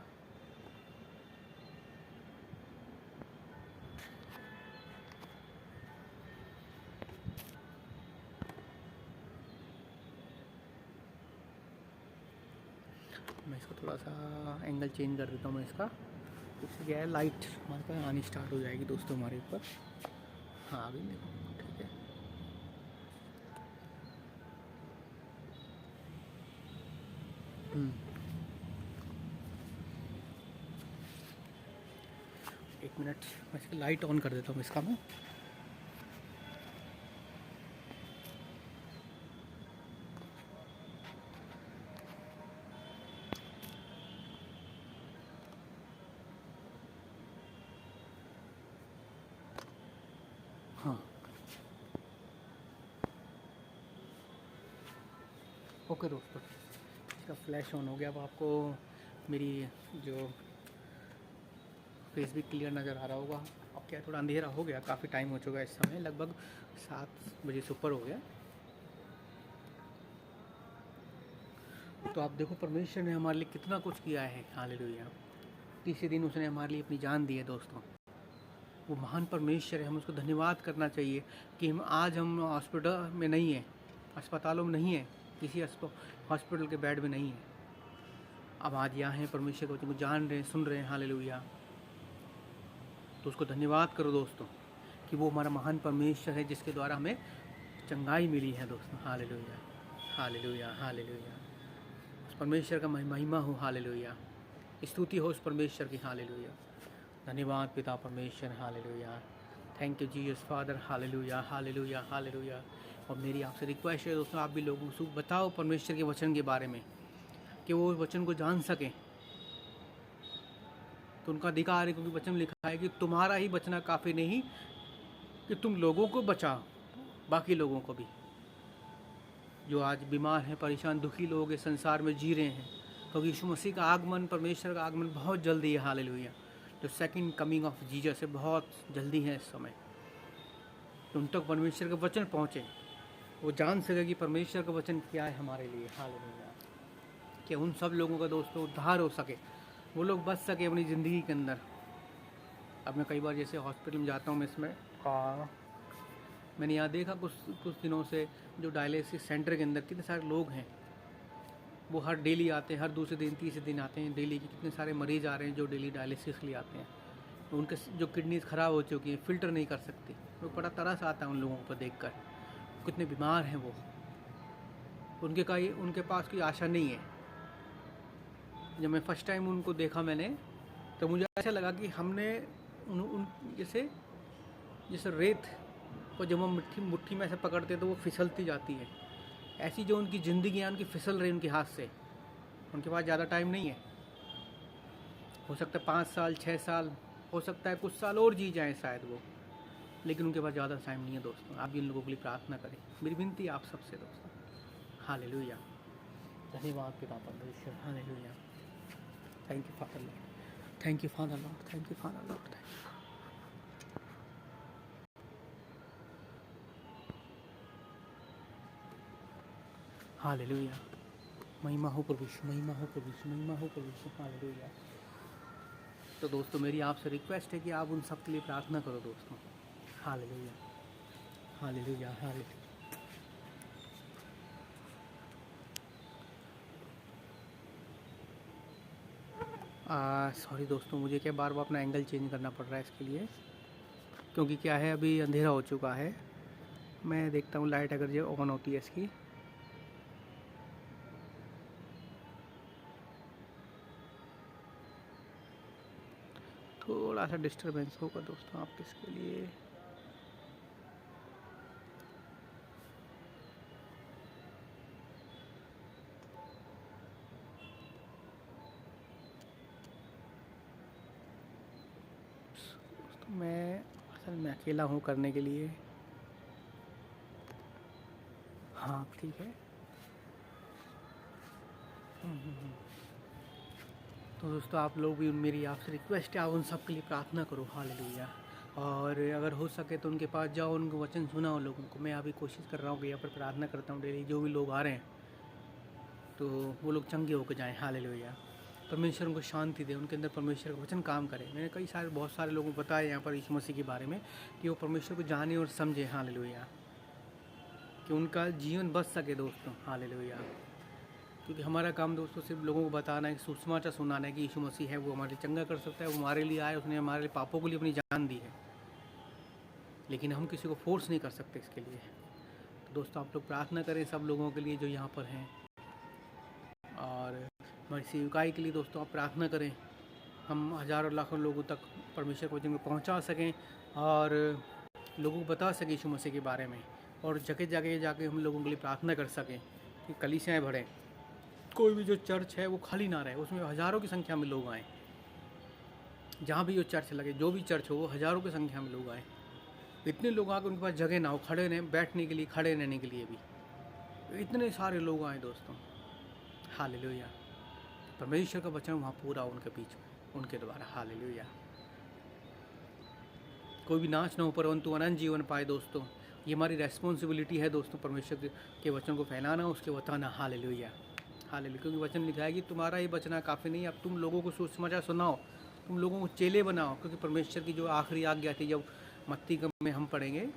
मैं इसको थोड़ा सा एंगल चेंज कर देता हूँ मैं इसका। इससे क्या है, लाइट हमारे पास आनी स्टार्ट हो जाएगी दोस्तों हमारे ऊपर। हाँ अभी देखो, ठीक है। एक मिनट, मैं इसकी लाइट ऑन कर देता हूँ इसका मैं। हाँ ओके दोस्तों, इसका फ्लैश ऑन हो गया। अब आपको मेरी जो फेस भी क्लियर नज़र आ रहा होगा। अब क्या, थोड़ा अंधेरा हो गया, काफ़ी टाइम हो चुका है, इस समय लगभग 7 बजे से ऊपर हो गया। तो आप देखो परमेश्वर ने हमारे लिए कितना कुछ किया है। हालेलुया। तीसरे दिन उसने हमारे लिए अपनी जान दी है दोस्तों। वो महान परमेश्वर है, हम उसको धन्यवाद करना चाहिए कि हम हॉस्पिटल में नहीं हैं, अस्पतालों में नहीं हैं, किसी हॉस्पिटल के बेड में नहीं हैं। अब आज यहाँ हैं, परमेश्वर को जान रहे हैं, सुन रहे हैं। हालेलुया। तो उसको धन्यवाद करो दोस्तों कि वो हमारा महान परमेश्वर है, जिसके द्वारा हमें चंगाई मिली है दोस्तों। Hallelujah, hallelujah, hallelujah. उस परमेश्वर का महिमा हो। हालेलुया, स्तुति हो उस परमेश्वर की। हालेलुया। धन्यवाद पिता परमेश्वर। Hallelujah. Thank you Jesus father. Hallelujah, hallelujah, hallelujah. और मेरी आपसे रिक्वेस्ट है दोस्तों, आप भी लोगों को बताओ परमेश्वर के वचन के बारे में, कि वो वचन को जान सकें। तो उनका अधिकार है, क्योंकि वचन में लिखा है कि तुम्हारा ही बचना काफ़ी नहीं, कि तुम लोगों को बचाओ, बाकी लोगों को भी, जो आज बीमार हैं, परेशान, दुखी लोग इस संसार में जी रहे हैं। क्योंकि यीशु मसीह का आगमन, परमेश्वर का आगमन बहुत जल्दी है। हालेलुया। जो सेकंड कमिंग ऑफ जीसस है, बहुत जल्दी है इस समय। तो उन तक परमेश्वर का वचन पहुँचे, वो जान सके कि परमेश्वर का वचन क्या है हमारे लिए। हालेलुया। कि उन सब लोगों का दोस्तों उद्धार हो सके, वो लोग बच सके अपनी ज़िंदगी के अंदर। अब मैं कई बार जैसे हॉस्पिटल में जाता हूँ, मैं इसमें मैंने यहाँ देखा कुछ दिनों से, जो डायलिसिस सेंटर के अंदर कितने सारे लोग हैं, वो हर डेली आते हैं, हर दूसरे दिन तीसरे दिन आते हैं। डेली के कितने सारे मरीज आ रहे हैं जो डेली डायलिसिस के लिए आते हैं। तो उनके जो किडनीज ख़राब हो चुकी हैं, फ़िल्टर नहीं कर सकती। वो बड़ा तरस आता है उन लोगों को देख कर, कितने बीमार हैं वो। उनके पास कोई आशा नहीं है। जब मैं फ़र्स्ट टाइम उनको देखा मैंने, तो मुझे ऐसा लगा कि हमने उन जैसे रेत को जब हम मुट्ठी में ऐसे पकड़ते तो वो फिसलती जाती है, ऐसी जो उनकी ज़िंदगी है, उनकी फिसल रही उनके हाथ से। उनके पास ज़्यादा टाइम नहीं है, हो सकता है 5 साल 6 साल, हो सकता है कुछ साल और जी जाएँ शायद वो, लेकिन उनके पास ज़्यादा टाइम नहीं है दोस्तों। आप भी इन लोगों के लिए प्रार्थना करें, मेरी विनती है आप सबसे दोस्तों। हालेलुया। धन्यवाद पिता परमेश्वर। Hallelujah. Thank you father lord, thank you father lord, thank you father Lord. Hallelujah. महिमा हो प्रभु, महिमा हो प्रभु, महिमा हो प्रभु। हालेलुया। तो दोस्तों मेरी आपसे रिक्वेस्ट है कि आप उन सब के लिए प्रार्थना करो दोस्तों। Hallelujah, hallelujah, hallelujah. सॉरी दोस्तों, मुझे क्या बार बार अपना एंगल चेंज करना पड़ रहा है इसके लिए, क्योंकि क्या है अभी अंधेरा हो चुका है। मैं देखता हूँ लाइट अगर जो ऑन होती है इसकी। थोड़ा सा डिस्टरबेंस होगा दोस्तों आपके इसके लिए। मैं असल में अकेला हूँ करने के लिए। हाँ ठीक है। तो दोस्तों आप लोग भी मेरी आपसे रिक्वेस्ट है, आप उन सब के लिए प्रार्थना करो। हालेलुया। और अगर हो सके तो उनके पास जाओ, उनको वचन सुनाओ लोगों को। मैं अभी कोशिश कर रहा हूँ कि यहाँ पर प्रार्थना करता हूँ डेली, जो भी लोग आ रहे हैं तो वो लोग चंगे होकर जाएँ। हालेलुया। परमेश्वर उनको शांति दे, उनके अंदर परमेश्वर का वचन काम करे। मैंने बहुत सारे लोगों को बताया यहाँ पर यीशु मसीह के बारे में कि वो परमेश्वर को जाने और समझे। हालेलुया। कि उनका जीवन बच सके दोस्तों। हालेलुया। क्योंकि हमारा काम दोस्तों सिर्फ लोगों को बताना है, सुसमाचार सुनाना है कि यीशु मसीह है, वो हमारे लिए चंगा कर सकता है, वो हमारे लिए आए, उसने हमारे लिए पापों के लिए अपनी जान दी है। लेकिन हम किसी को फोर्स नहीं कर सकते इसके लिए। तो दोस्तों आप लोग प्रार्थना करें सब लोगों के लिए जो यहाँ पर हैं, और हमारी सेविकाई के लिए दोस्तों आप प्रार्थना करें। हम हज़ारों लाखों लोगों तक परमेश्वर को वचन को पहुँचा सकें और लोगों को बता सकें यीशु मसीह के बारे में, और जगह जगह जाके हम लोगों के लिए प्रार्थना कर सकें कि कलीसियाएँ बढ़ें। कोई भी जो चर्च है वो खाली ना रहे, उसमें हज़ारों की संख्या में लोग आएँ। जहाँ भी जो चर्च लगे, जो भी चर्च हो, वो हज़ारों की संख्या में लोग आए। इतने लोग आकर उनके पास जगह ना हो खड़े रहें, बैठने के लिए, खड़े रहने के लिए भी इतने सारे लोग आए दोस्तों। हालेलुया। परमेश्वर का वचन वहाँ पूरा हो उनके बीच में, उनके द्वारा। हालेलुया। कोई भी नाश ना हो परंतु अनंत जीवन पाए दोस्तों। ये हमारी रेस्पॉन्सिबिलिटी है दोस्तों, परमेश्वर के वचन को फैलाना, उसके बताना। हालेलुया। हालेलुया। क्योंकि वचन लिखा है कि तुम्हारा ही बचना काफ़ी नहीं, अब तुम लोगों को सुसमाचार सुनाओ, तुम लोगों को चेले बनाओ। क्योंकि परमेश्वर की जो आखिरी आज्ञा थी, जब मत्ती में हम पढ़ेंगे,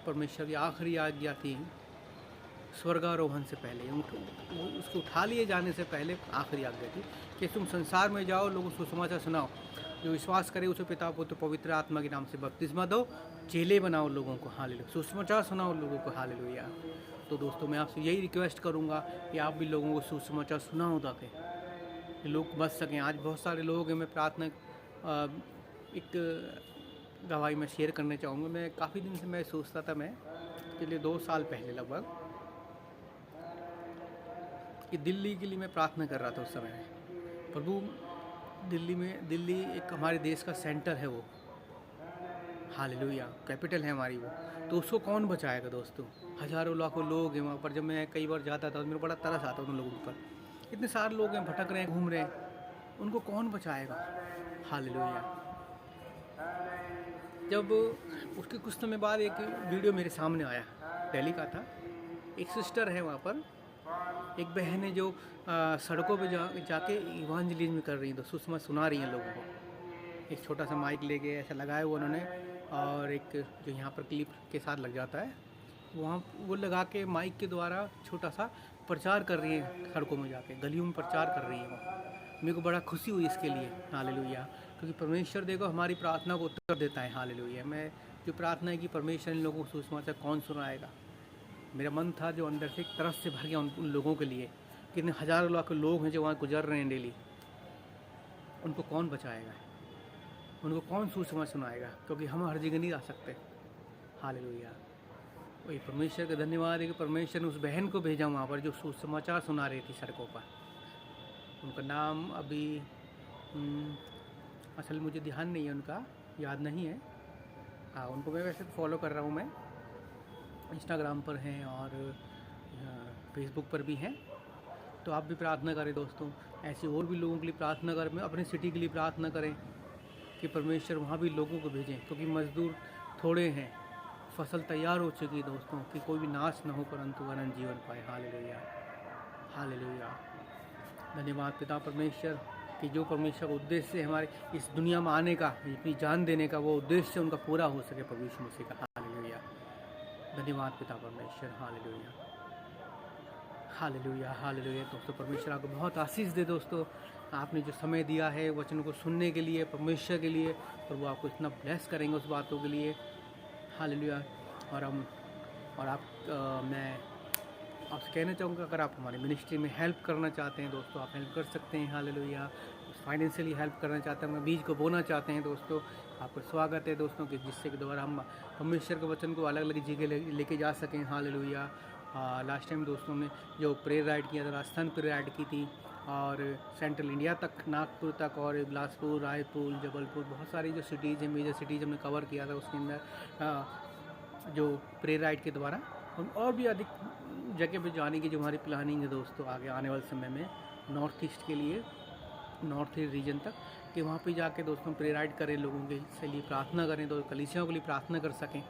परमेश्वर की आखिरी आज्ञा थी स्वर्गारोहण से पहले, उसको उठा लिए जाने से पहले आखिरी आज्ञा थी कि तुम संसार में जाओ, लोगों को सुसमाचार सुनाओ, जो विश्वास करे उसे पिता पुत्र पवित्र आत्मा के नाम से बपतिस्मा दो, चेले बनाओ लोगों को। हालेलुया। सुसमाचार सुनाओ लोगों को। हालेलुया। तो दोस्तों मैं आपसे यही रिक्वेस्ट करूंगा कि आप भी लोगों को सुसमाचार सुनाओ ताकि लोग बच सकें। आज बहुत सारे लोग हैं, मैं प्रार्थना एक गवाही में शेयर करना चाहूँगा। मैं काफ़ी दिन से मैं सोचता था, मैं पिछले 2 साल पहले लगभग, कि दिल्ली के लिए मैं प्रार्थना कर रहा था उस समय। प्रभु दिल्ली एक हमारे देश का सेंटर है वो। हालेलुया। कैपिटल है हमारी वो, तो उसको कौन बचाएगा दोस्तों। हज़ारों लाखों लोग हैं वहाँ पर। जब मैं कई बार जाता था तो मेरे बड़ा तरस आता उन लोगों पर। इतने सारे लोग हैं, भटक रहे हैं, घूम रहे हैं, उनको कौन बचाएगा। हालेलुया। जब उसके कुछ समय बाद एक वीडियो मेरे सामने आया, दिल्ली का था। एक सिस्टर है वहाँ पर, एक बहन है जो सड़कों पे जाके इवांजलिज्म कर रही है, तो सुषमा सुना रही हैं लोगों को। एक छोटा सा माइक लेके ऐसा लगाया हुआ उन्होंने, और एक जो यहाँ पर क्लिप के साथ लग जाता है, वहाँ वो लगा के माइक के द्वारा छोटा सा प्रचार कर रही है, सड़कों में जाके गलियों में प्रचार कर रही है वो। मेरे को बड़ा खुशी हुई इसके लिए। हालेलुया। क्योंकि परमेश्वर देखो हमारी प्रार्थना को उत्तर देता है। हालेलुया। मैं जो प्रार्थना है कि परमेश्वर इन लोगों को सुसमाचार कौन सुनाएगा, मेरा मन था जो अंदर से एक तरस से भर गया उन लोगों के लिए। कितने हज़ारों लाखों लोग हैं जो वहाँ गुजर रहे हैं डेली, उनको कौन बचाएगा, उनको कौन सुसमाचार सुनाएगा, क्योंकि हम हर जगह नहीं आ सकते। हालेलुया। वही परमेश्वर का धन्यवाद है कि परमेश्वर ने उस बहन को भेजा वहाँ पर जो सुसमाचार सुना रही थी सड़कों पर। उनका नाम अभी असल मुझे ध्यान नहीं है, उनका याद नहीं है। हाँ, उनको मैं वैसे फॉलो कर रहा हूँ, मैं इंस्टाग्राम पर हैं और फेसबुक पर भी हैं। तो आप भी प्रार्थना करें दोस्तों, ऐसे और भी लोगों के लिए प्रार्थना करें, अपने सिटी के लिए प्रार्थना करें कि परमेश्वर वहाँ भी लोगों को भेजें। क्योंकि मज़दूर थोड़े हैं, फसल तैयार हो चुकी है दोस्तों, कि कोई भी नाश न हो परंतु अनंत जीवन पाए। हालेलुया। हालेलुया। धन्यवाद पिता परमेश्वर कि जो परमेश्वर का उद्देश्य है हमारे इस दुनिया में आने का, अपनी जान देने का, वो उद्देश्य उनका पूरा हो सके प्रभु यीशु मसीह का। हालेलुया। धन्यवाद पिता परमेश्वर। हालेलुया। हालेलुया। हालेलुया। दोस्तों परमेश्वर आपको बहुत आशीष दे दोस्तों। आपने जो समय दिया है वचन को सुनने के लिए, परमेश्वर के लिए, प्रभु आपको इतना ब्लेस करेंगे उस बातों के लिए। हालेलुया। मैं आपसे कहना चाहूँगा, अगर आप हमारी मिनिस्ट्री में हेल्प करना चाहते हैं दोस्तों, आप हेल्प कर सकते हैं। हालेलुया। फाइनेंशियली हेल्प करना चाहते हैं, बीज को बोना चाहते हैं दोस्तों, आपका स्वागत है दोस्तों, कि जिससे के द्वारा हम परमेश्वर के वचन को अलग अलग जगह लेके जा सकें। हालेलुया। लास्ट टाइम दोस्तों ने जो प्रेयर राइड किया था, राजस्थान प्रेयर राइड की थी, और सेंट्रल इंडिया तक, नागपुर तक, और बिलासपुर, रायपुर, जबलपुर, बहुत सारी जो सिटीज़ हैं, मेजर सिटीज़ हमने कवर किया था उसके अंदर जो प्रेयर राइड के द्वारा। हम और भी अधिक जगह पे जाने की जो हमारी प्लानिंग है दोस्तों आगे आने वाले समय में, नॉर्थ ईस्ट के लिए, नॉर्थ ईस्ट रीजन तक, कि वहाँ पे जाके दोस्तों प्रेराइट करें, लोगों के लिए प्रार्थना करें, तो कलीसियाओं के लिए प्रार्थना कर सकें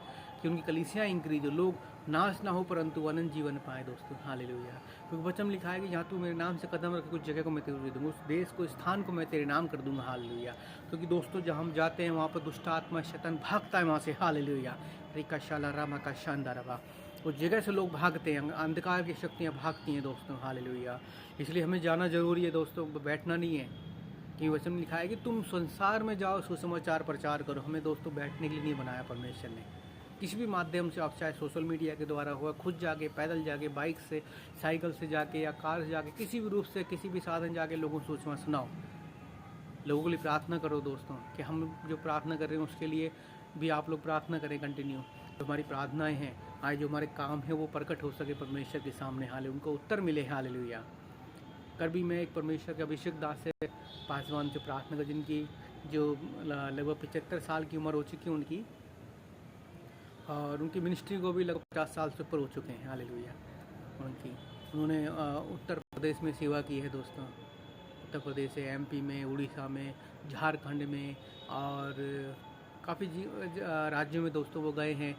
कि उनकी कलीसियाँ इंक्रीज हो, लोग नाश ना हो परंतु अनंत जीवन पाए दोस्तों। हालेलुया। क्योंकि वचन में लिखा है कि जहाँ तू मेरे नाम से कदम रखे कुछ जगह को मैं तेरे दे दूँगा, उस देश को स्थान को मैं तेरे नाम कर दूँगा। हालेलुया। क्योंकि दोस्तों जहाँ हम जाते हैं वहाँ पर दुष्ट आत्मा शैतान भागता है वहाँ से। हालेलुया। रिका शाला रामा का शानदार बा, उस जगह से लोग भागते हैं, अंधकार की शक्तियाँ भागती हैं दोस्तों। हालेलुया। इसलिए हमें जाना जरूरी है दोस्तों, बैठना नहीं है। कि वचन में लिखा है कि तुम संसार में जाओ सुसमाचार प्रचार करो। हमें दोस्तों बैठने के लिए नहीं बनाया परमेश्वर ने। किसी भी माध्यम से, आप चाहे सोशल मीडिया के द्वारा हुआ, खुद जाके, पैदल जाके, बाइक से, साइकिल से जाके या कार से जाके, किसी भी रूप से, किसी भी साधन जाके लोगों को सुसमाचार सुनाओ, लोगों के लिए प्रार्थना करो दोस्तों। कि हम जो प्रार्थना कर रहे हैं उसके लिए भी आप लोग प्रार्थना करें कंटिन्यू। जो हमारी प्रार्थनाएं हैं, आज जो हमारे काम है वो प्रकट हो सके परमेश्वर के सामने। हाले उनको उत्तर मिले। हालेलुया। कर भी मैं एक परमेश्वर के अभिषेक दास से पासवान से प्रार्थना कर, जिनकी जो लगभग 75 साल की उम्र हो चुकी है उनकी, और उनकी मिनिस्ट्री को भी लगभग 50 साल से ऊपर हो चुके हैं। हालेलुया। उन्होंने उत्तर प्रदेश में सेवा की है दोस्तों। उत्तर प्रदेश से, एमपी में, उड़ीसा में, झारखंड में और काफ़ी राज्यों में दोस्तों वो गए हैं।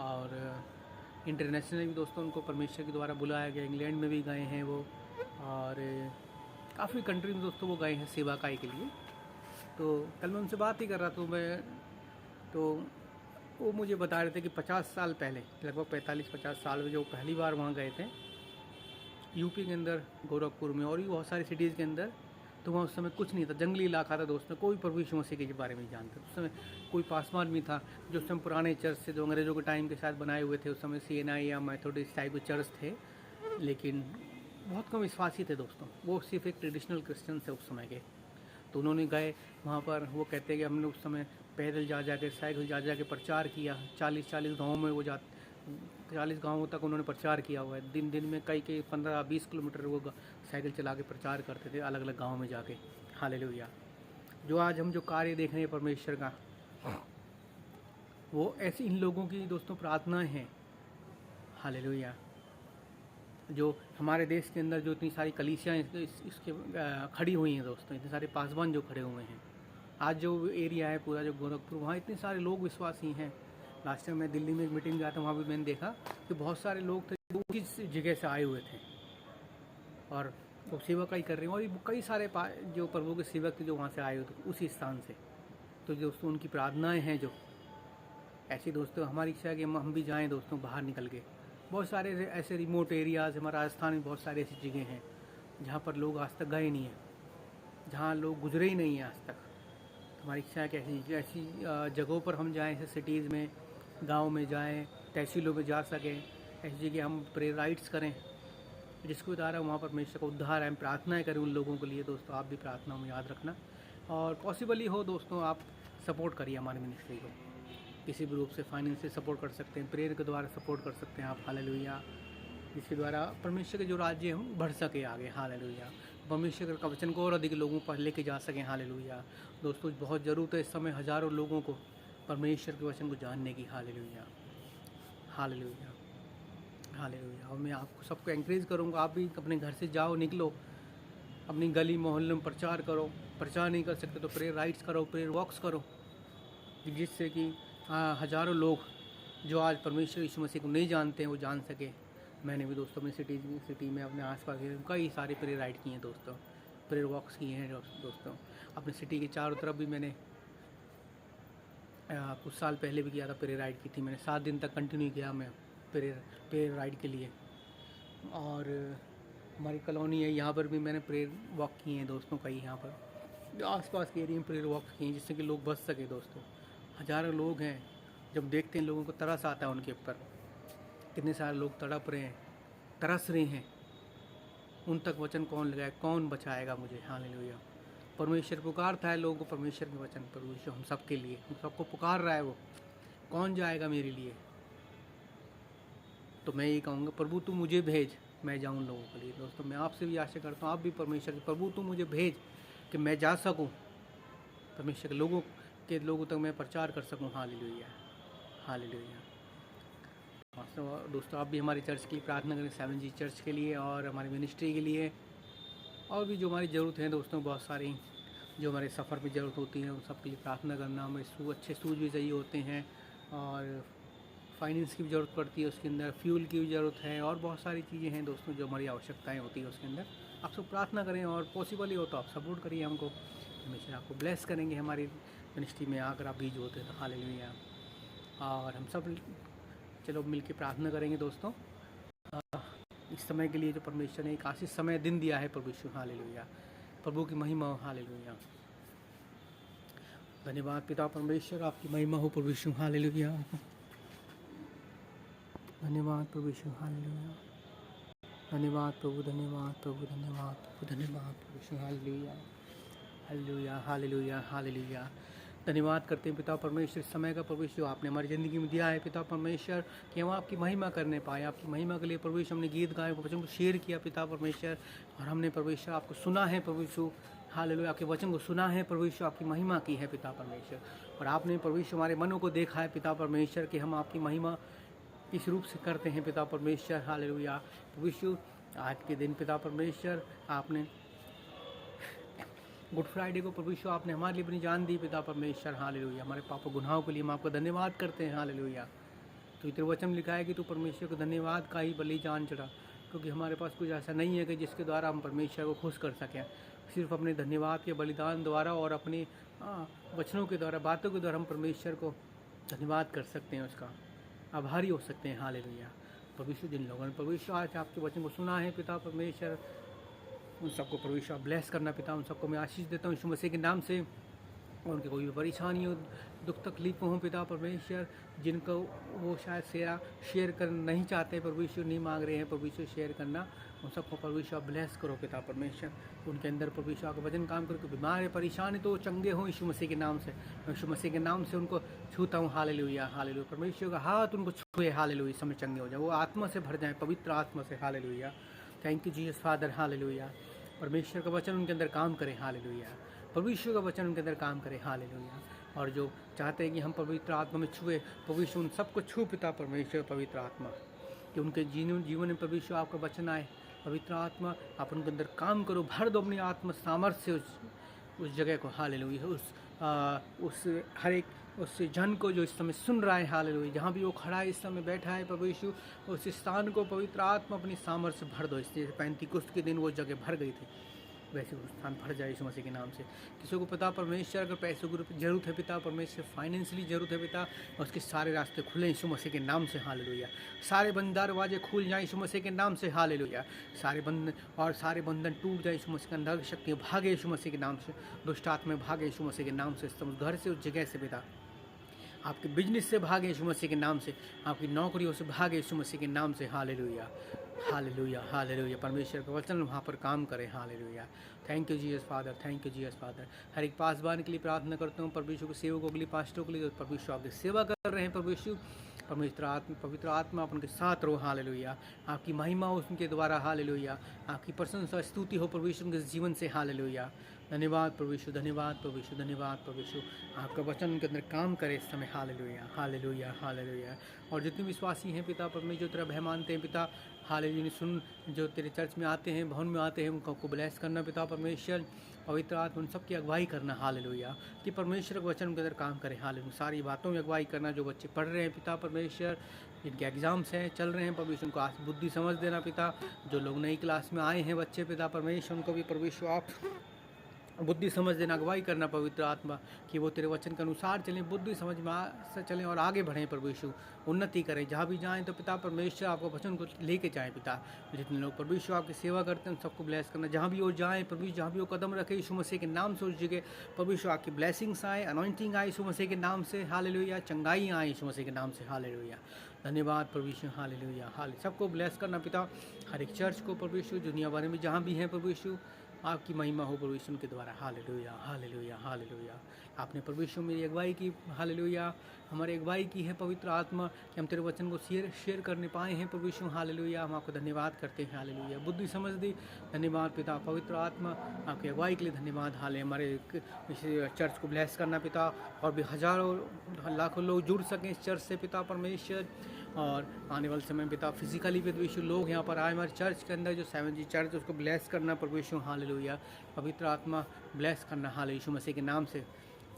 और इंटरनेशनल भी दोस्तों उनको परमेश्वर के द्वारा बुलाया गया। इंग्लैंड में भी गए हैं वो, और काफ़ी कंट्री में दोस्तों वो गए हैं सेवा काई के लिए। तो कल मैं उनसे बात ही कर रहा था तो वो मुझे बता रहे थे कि 50 साल पहले, लगभग 45-50 साल में जो पहली बार वहाँ गए थे यूपी के अंदर, गोरखपुर में और भी बहुत सारी सिटीज़ के अंदर, तो वहाँ उस समय कुछ नहीं था, जंगली इलाका था दोस्तों। कोई प्रभु यीशु मसीह के बारे में जानता उस समय। कोई पासवान भी था जो उस समय पुराने चर्च से, जो अंग्रेज़ों के टाइम के साथ बनाए हुए थे, उस समय CNI या मेथोडिस्ट टाइप के चर्च थे, लेकिन बहुत कम विश्वासी थे दोस्तों। वो सिर्फ एक ट्रेडिशनल क्रिश्चियन थे उस समय के। तो उन्होंने गए वहाँ पर, वो कहते हैं कि हमने उस समय पैदल जा के, साइकिल जा के प्रचार किया। 40 गाँव में वो 40 गाँवों तक उन्होंने प्रचार किया हुआ है। दिन में कई 15-20 किलोमीटर वो साइकिल चला के प्रचार करते थे अलग अलग गाँव में जाके। हालेलुया। जो आज हम जो कार्य देख रहे हैं परमेश्वर का, वो ऐसी इन लोगों की दोस्तों प्रार्थनाएं हैं। हालेलुया। जो हमारे देश के अंदर जो इतनी सारी कलीसियाँ इसके खड़ी हुई हैं दोस्तों, इतने सारे पासवान जो खड़े हुए हैं। आज जो एरिया है पूरा, जो गोरखपुर, वहाँ इतने सारे लोग विश्वासी हैं। लास्ट टाइम मैं दिल्ली में एक मीटिंग गया था, वहाँ भी मैंने देखा कि बहुत सारे लोग थे जो किस जगह से आए हुए थे और वो सेवक ही कर रहे हैं। और कई सारे जो प्रभु के सेवक थे जो वहाँ से आए हुए थे उसी स्थान से। तो दोस्तों उनकी प्रार्थनाएँ हैं जो ऐसी दोस्तों, हमारी इच्छा है कि हम भी जाएँ दोस्तों बाहर निकल के। बहुत सारे ऐसे रिमोट एरियाज़, हमारे राजस्थान में बहुत सारी ऐसी जगह हैं जहाँ पर लोग आज तक गए नहीं हैं, जहाँ लोग गुजरे ही नहीं हैं आज तक। हमारी इच्छा है कि ऐसी जगहों पर हम जाएं, ऐसे सिटीज़ में, गांव में जाएं, तहसीलों में जा सकें। ऐसी जगह हम प्रेयर राइट्स करें जिसके द्वारा वहाँ पर परमेश्वर का उद्धार है। हम प्रार्थनाएं करें उन लोगों के लिए दोस्तों। आप भी प्रार्थना में याद रखना, और पॉसिबली हो दोस्तों आप सपोर्ट करिए हमारी मिनिस्ट्री को। किसी भी रूप से फाइनेंशियल सपोर्ट कर सकते हैं, प्रेयर के द्वारा सपोर्ट कर सकते हैं आप। हालेलुया। जिसके द्वारा परमेश्वर के जो राज्य है वो बढ़ सके आगे। हालेलुया। परमेश्वर का वचन को और अधिक लोगों पर लेके जा सकें। हालेलुया। दोस्तों बहुत ज़रूरत है इस समय हज़ारों लोगों को परमेश्वर के वचन को जानने की। हालेलुया। हालेलुया। हालेलुया। और मैं आपको सबको एंकरेज करूँगा, आप भी अपने घर से जाओ, निकलो, अपनी गली मोहल्ले में प्रचार करो। प्रचार नहीं कर सकते तो प्रेयर राइट्स करो, प्रेयर वॉक्स करो, जिससे कि हज़ारों लोग जो आज परमेश्वर यीशु मसीह को नहीं जानते हैं वो जान सके। मैंने भी दोस्तों अपनी सिटी में अपने आसपास कई सारे प्रेयर राइड किए हैं दोस्तों, प्रेयर वॉक्स किए हैं दोस्तों। अपनी सिटी के चारों तरफ भी मैंने कुछ साल पहले भी किया था, प्रेयर राइड की थी मैंने। 7 दिन तक कंटिन्यू किया मैं प्रेयर राइड के लिए। और हमारी कॉलोनी है यहाँ पर भी मैंने प्रेयर वॉक किए हैं दोस्तों। कई यहाँ पर आसपास के एरिया में प्रेयर वॉक किए हैं जिससे कि लोग बच सके दोस्तों। हज़ारों लोग हैं, जब देखते हैं लोगों को तरस आता है उनके ऊपर। कितने सारे लोग तड़प रहे हैं, तरस रहे हैं, उन तक वचन कौन लगाए, कौन बचाएगा मुझे। हालेलुया। परमेश्वर पुकारता है लोगों को परमेश्वर के वचन, परमेश्वर हम सब के लिए, हम सबको पुकार रहा है वो, कौन जाएगा मेरे लिए। तो मैं ये कहूँगा, प्रभु तू मुझे भेज, मैं जाऊँ लोगों के लिए। दोस्तों मैं आपसे भी आशा करता हूँ, आप भी परमेश्वर के, प्रभु तू मुझे भेज कि मैं जा सकूँ परमेश्वर के लोगों तक मैं प्रचार कर सकूँ। हालेलुया। हालेलुया। दोस्तों आप भी हमारे चर्च के लिए प्रार्थना करें, 7G चर्च के लिए और हमारी मिनिस्ट्री के लिए। और भी जो हमारी ज़रूरत है दोस्तों बहुत सारी, जो हमारे सफ़र में ज़रूरत होती है उन सब के लिए प्रार्थना करना। हमें अच्छे शूज़ भी चाहिए होते हैं, और फाइनेंस की भी ज़रूरत पड़ती है उसके अंदर, फ्यूल की भी ज़रूरत है, और बहुत सारी चीज़ें हैं दोस्तों जो हमारी आवश्यकताएं होती है उसके अंदर। आप सब प्रार्थना करें, और पॉसिबल ही हो तो आप सपोर्ट करिए हमको, हमेशा आपको ब्लेस करेंगे हमारी मिनिस्ट्री में आकर आप बीज होते हैं तो हालेलुया। और हम सब चलो मिल के प्रार्थना करेंगे दोस्तों इस समय के लिए जो परमेश्वर ने एक आशीष समय दिन दिया है प्रभु यीशु, हालेलुया। प्रभु की महिमा हो, हालेलुया। धन्यवाद पिता परमेश्वर, आपकी महिमा हो प्रभु यीशु, हालेलुया। धन्यवाद प्रभु यीशु, हालेलुया। धन्यवाद प्रभु, धन्यवाद प्रभु, धन्यवाद प्रभु, धन्यवाद प्रभु यीशु, हालेलुया। Hallelujah, hallelujah, hallelujah. धन्यवाद करते हैं पिता परमेश्वर इस समय का प्रभु यीशु आपने हमारी ज़िंदगी में दिया है पिता परमेश्वर, कि हम आपकी महिमा करने पाए। आपकी महिमा के लिए प्रभु यीशु हमने गीत गाए, वचन को शेयर किया पिता परमेश्वर, और हमने प्रभु यीशु आपको सुना है प्रभु यीशु, हालेलुया। आपके वचन को सुना है प्रभु यीशु, आपकी महिमा की है पिता परमेश्वर, और आपने प्रभु यीशु हमारे मनों को देखा है पिता परमेश्वर कि हम आपकी महिमा इस रूप से करते हैं पिता परमेश्वर, हालेलुया। प्रभु यीशु आज के दिन पिता परमेश्वर आपने गुड फ्राइडे को प्रभु यीशु आपने हमारे लिए अपनी जान दी पिता परमेश्वर, हालेलुया। हमारे पापों गुनाहों के लिए हम आपका धन्यवाद करते हैं, हालेलुया। तो तेरे वचन में लिखा है कि तू परमेश्वर को धन्यवाद का ही बलि जान चढ़ा, क्योंकि हमारे पास कुछ ऐसा नहीं है कि जिसके द्वारा हम परमेश्वर को खुश कर सकें। सिर्फ अपने धन्यवाद के बलिदान द्वारा और अपने वचनों के द्वारा, बातों के द्वारा हम परमेश्वर को धन्यवाद कर सकते हैं, उसका आभारी हो सकते हैं, हालेलुया। प्रभु यीशु जिन लोगों ने प्रभु यीशु आज आपके वचन को सुना है पिता परमेश्वर, उन सबको प्रभु यीशु आप ब्लेस करना पिता, उन सबको मैं आशीष देता हूँ यीशु मसीह के नाम से। और उनकी कोई भी परेशानी हो, दुख तकलीफ हो पिता परमेश्वर, जिनको वो शायद शेयर कर नहीं चाहते, प्रभु यीशु नहीं मांग रहे हैं प्रभु यीशु शेयर करना, उन सबको प्रभु यीशु आप ब्लेस करो पिता परमेश्वर। उनके अंदर प्रभु यीशु आपका वचन काम करो, कि बीमार है परेशान है तो चंगे हों यीशु मसीह के नाम से। यीशु मसीह के नाम से उनको छूता हूँ, हालेलुया, हालेलुया। परमेश्वर का हाथ उनको छुए, हालेलुया, समय चंगे हो जाए, वो आत्मा से भर जाए, पवित्र आत्मा से, hallelujah. Thank you Jesus father, hallelujah. परमेश्वर का वचन उनके अंदर काम करे, हालेलुया। प्रभु यीशु का वचन उनके अंदर काम करे, हालेलुया। और जो चाहते हैं कि हम पवित्र आत्मा में छुए, प्रभु यीशु उन सबको छू पिता परमेश्वर, पवित्र आत्मा, कि उनके जीवन में प्रभु यीशु आपका वचन आए। पवित्र आत्मा आप उनके अंदर काम करो, भर दो अपनी आत्मा सामर्थ्य से उस जगह को, हालेलुया। उस हर एक उस जन को जो इस समय सुन रहा है, हालेलुया, जहाँ भी वो खड़ा है इस समय बैठा है प्रभु यीशु, उस स्थान को पवित्र आत्मा अपनी सामर्थ्य से भर दो। इसलिए पैंतीकुस्त के दिन वो जगह भर गई थी, वैसे वो स्थान भर जाए यीशु मसीह के नाम से। किसी को पिता परमेश्वर अगर पैसों की जरूरत है पिता परमेश्वर, फाइनेंशियली जरूरत है पिता, और उसके सारे रास्ते खुले यीशु मसीह के नाम से, हालेलुया। सारे बंद दरवाजे खुल जाए यीशु मसीह के नाम से, हालेलुया। सारे बंधन टूट जाए यीशु मसीह के अंदर, शक्तियाँ भागे यीशु मसीह के नाम से, दुष्ट आत्मा भागे यीशु मसीह के नाम से, उस घर से, उस जगह से पिता, आपके बिजनेस से भागे यीशु मसीह के नाम से, आपकी नौकरियों से भागे यीशु मसीह के नाम से, हालेलुया, हालेलुया, हालेलुया। परमेश्वर का वचन वहाँ पर काम करे, hallelujah. Thank you Jesus father, thank you Jesus father. हर एक पासवान के लिए प्रार्थना करता हूँ, प्रभु यीशु के सेवकों के लिए, पास्टरों के लिए, प्रभु यीशु आपकी सेवा कर रहे हैं प्रभु यीशु, पवित्र आत्मा आप उनके साथ रहो, हालेलुया। आपकी महिमा हो उनके द्वारा, हालेलुया। आपकी प्रशंसा स्तुति हो प्रभु यीशु उनके जीवन से, हालेलुया। धन्यवाद प्रभु यीशु, धन्यवाद प्रभु यीशु, धन्यवाद प्रभु यीशु। आपका वचन उनके अंदर काम करे इस समय, हालेलुया, हालेलुया, हालेलुया। और जितने विश्वासी हैं पिता परमेश्वर, जो तेरा भय मानते हैं पिता, हालेलुया, सुन, जो तेरे चर्च में आते हैं, भवन में आते हैं, उनको ब्लेस करना पिता परमेश्वर, पवित्र आत्मा उन सबकी अगुवाई करना, हालेलुया, कि परमेश्वर का वचन उनके अंदर काम करे, हालेलुया। सारी बातों में अगुवाई करना, जो बच्चे पढ़ रहे हैं पिता परमेश्वर, जिनके एग्जाम्स हैं चल रहे हैं परमेश्वर, उनको आज बुद्धि समझ देना पिता। जो लोग नई क्लास में आए हैं बच्चे पिता परमेश्वर, उनको भी परमेश्वर आप बुद्धि समझ देना, अगुवाई करना पवित्र आत्मा, कि वो तेरे वचन के अनुसार चलें, बुद्धि समझ में चलें और आगे बढ़ें प्रभु यीशु, उन्नति करें। जहाँ भी जाएं तो पिता परमेश्वर आपका वचन को लेके जाएं पिता। जितने लोग प्रभु यीशु आपकी सेवा करते हैं उन सबको ब्लेस करना, जहाँ भी वो जाएँ प्रभु, जहाँ भी वो कदम रखे यीशु मसीह के नाम से, उस जगह प्रभु यीशु आपकी ब्लेसिंग्स आए, अनॉइंटिंग आए यीशु मसीह के नाम से, हालेलुया। चंगाई आए यीशु मसीह के नाम से, हालेलुया। धन्यवाद प्रभु यीशु, हालेलुया, सबको ब्लेस करना पिता। हर एक चर्च को प्रभु यीशु, दुनिया भर में जहाँ भी हैं प्रभु यीशु, आपकी महिमा हो प्रभु यीशु के द्वारा, हालेलुया, हालेलुया, हालेलुया। आपने प्रभु यीशु मेरी अगुवाई की, हालेलुया, हमारी अगुवाई की है पवित्र आत्मा, कि हम तेरे वचन को शेयर करने पाए हैं प्रभु यीशु, हालेलुया। हम आपको धन्यवाद करते हैं, हालेलुया। बुद्धि समझ दी, धन्यवाद पिता। पवित्र आत्मा आपकी अगुवाई के लिए धन्यवाद, हाले। हमारे इस चर्च को ब्लेस करना पिता, और भी हजारों लाखों लोग जुड़ सकें इस चर्च से पिता परमेश्वर, और आने वाले समय में पिता फिजिकली भी प्रभु यीशु लोग यहाँ पर आए हमारे चर्च के अंदर जो 7G चर्च उसको ब्लेस करना प्रभु यीशु हालेलुया। पवित्र आत्मा ब्लेस करना हाल यीशु मसीह के नाम से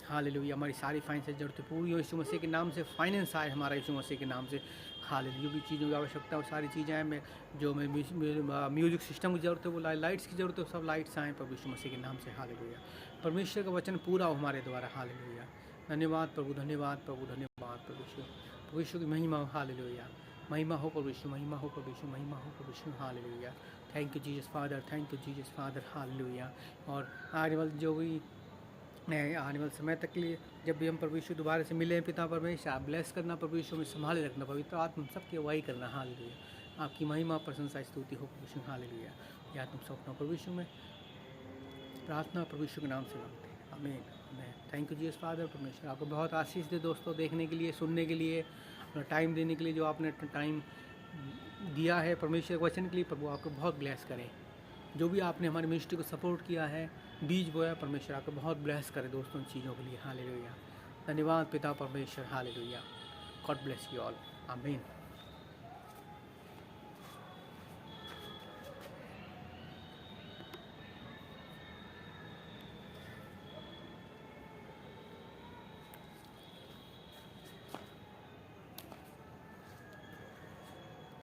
हालेलुया। हमारी सारी फाइनेंस जरूरतें पूरी हो यीशु मसीह के नाम से। फाइनेंस आए हमारा यीशु मसीह के नाम से हालेलुया। जो भी चीज़ों की आवश्यकता है वो सारी चीज़ें हैं। मैं जो मैं म्यूजिक सिस्टम की ज़रूरत है वो लाइट्स की ज़रूरत है सब लाइट्स आएँ प्रभु यीशु मसीह के नाम से हालेलुया। परमेश्वर का वचन पूरा हो हमारे द्वारा हालेलुया। धन्यवाद प्रभु, धन्यवाद प्रभु, धन्यवाद प्रभु यीशु की महिमा हो हालेलुया। महिमा हो प्रभु यीशु, महिमा हो प्रभु यीशु, महिमा हो प्रभु यीशु hallelujah. Thank you Jesus father, thank you Jesus father hallelujah. और आने वाले जो भी आने वाले समय तक के लिए जब भी हम प्रभु यीशु दोबारा से मिले पिता परमेश्वर आप ब्लेस करना प्रभु यीशु में संभाले रखना। पवित्र आत्मा सबकी अगुवाई करना हालेलुया। आपकी महिमा प्रशंसा स्तुति हो प्रभु यीशु हालेलुया। या तुम सौंपना प्रभु यीशु में प्रार्थना प्रभु यीशु के नाम से मांगते हैं, आमीन आमीन। Thank you Jesus father. परमेश्वर आपको बहुत आशीष दे दोस्तों, देखने के लिए, सुनने के लिए, अपना टाइम देने के लिए, जो आपने टाइम दिया है परमेश्वर के वचन के लिए। प्रभु आपको बहुत ब्लेस करें। जो भी आपने हमारी मिनिस्ट्री को सपोर्ट किया है, बीज बोया, परमेश्वर आपको बहुत ब्लेस करे दोस्तों इन चीज़ों के लिए हालेलुया। धन्यवाद पिता परमेश्वर hallelujah. God bless you all, आमीन।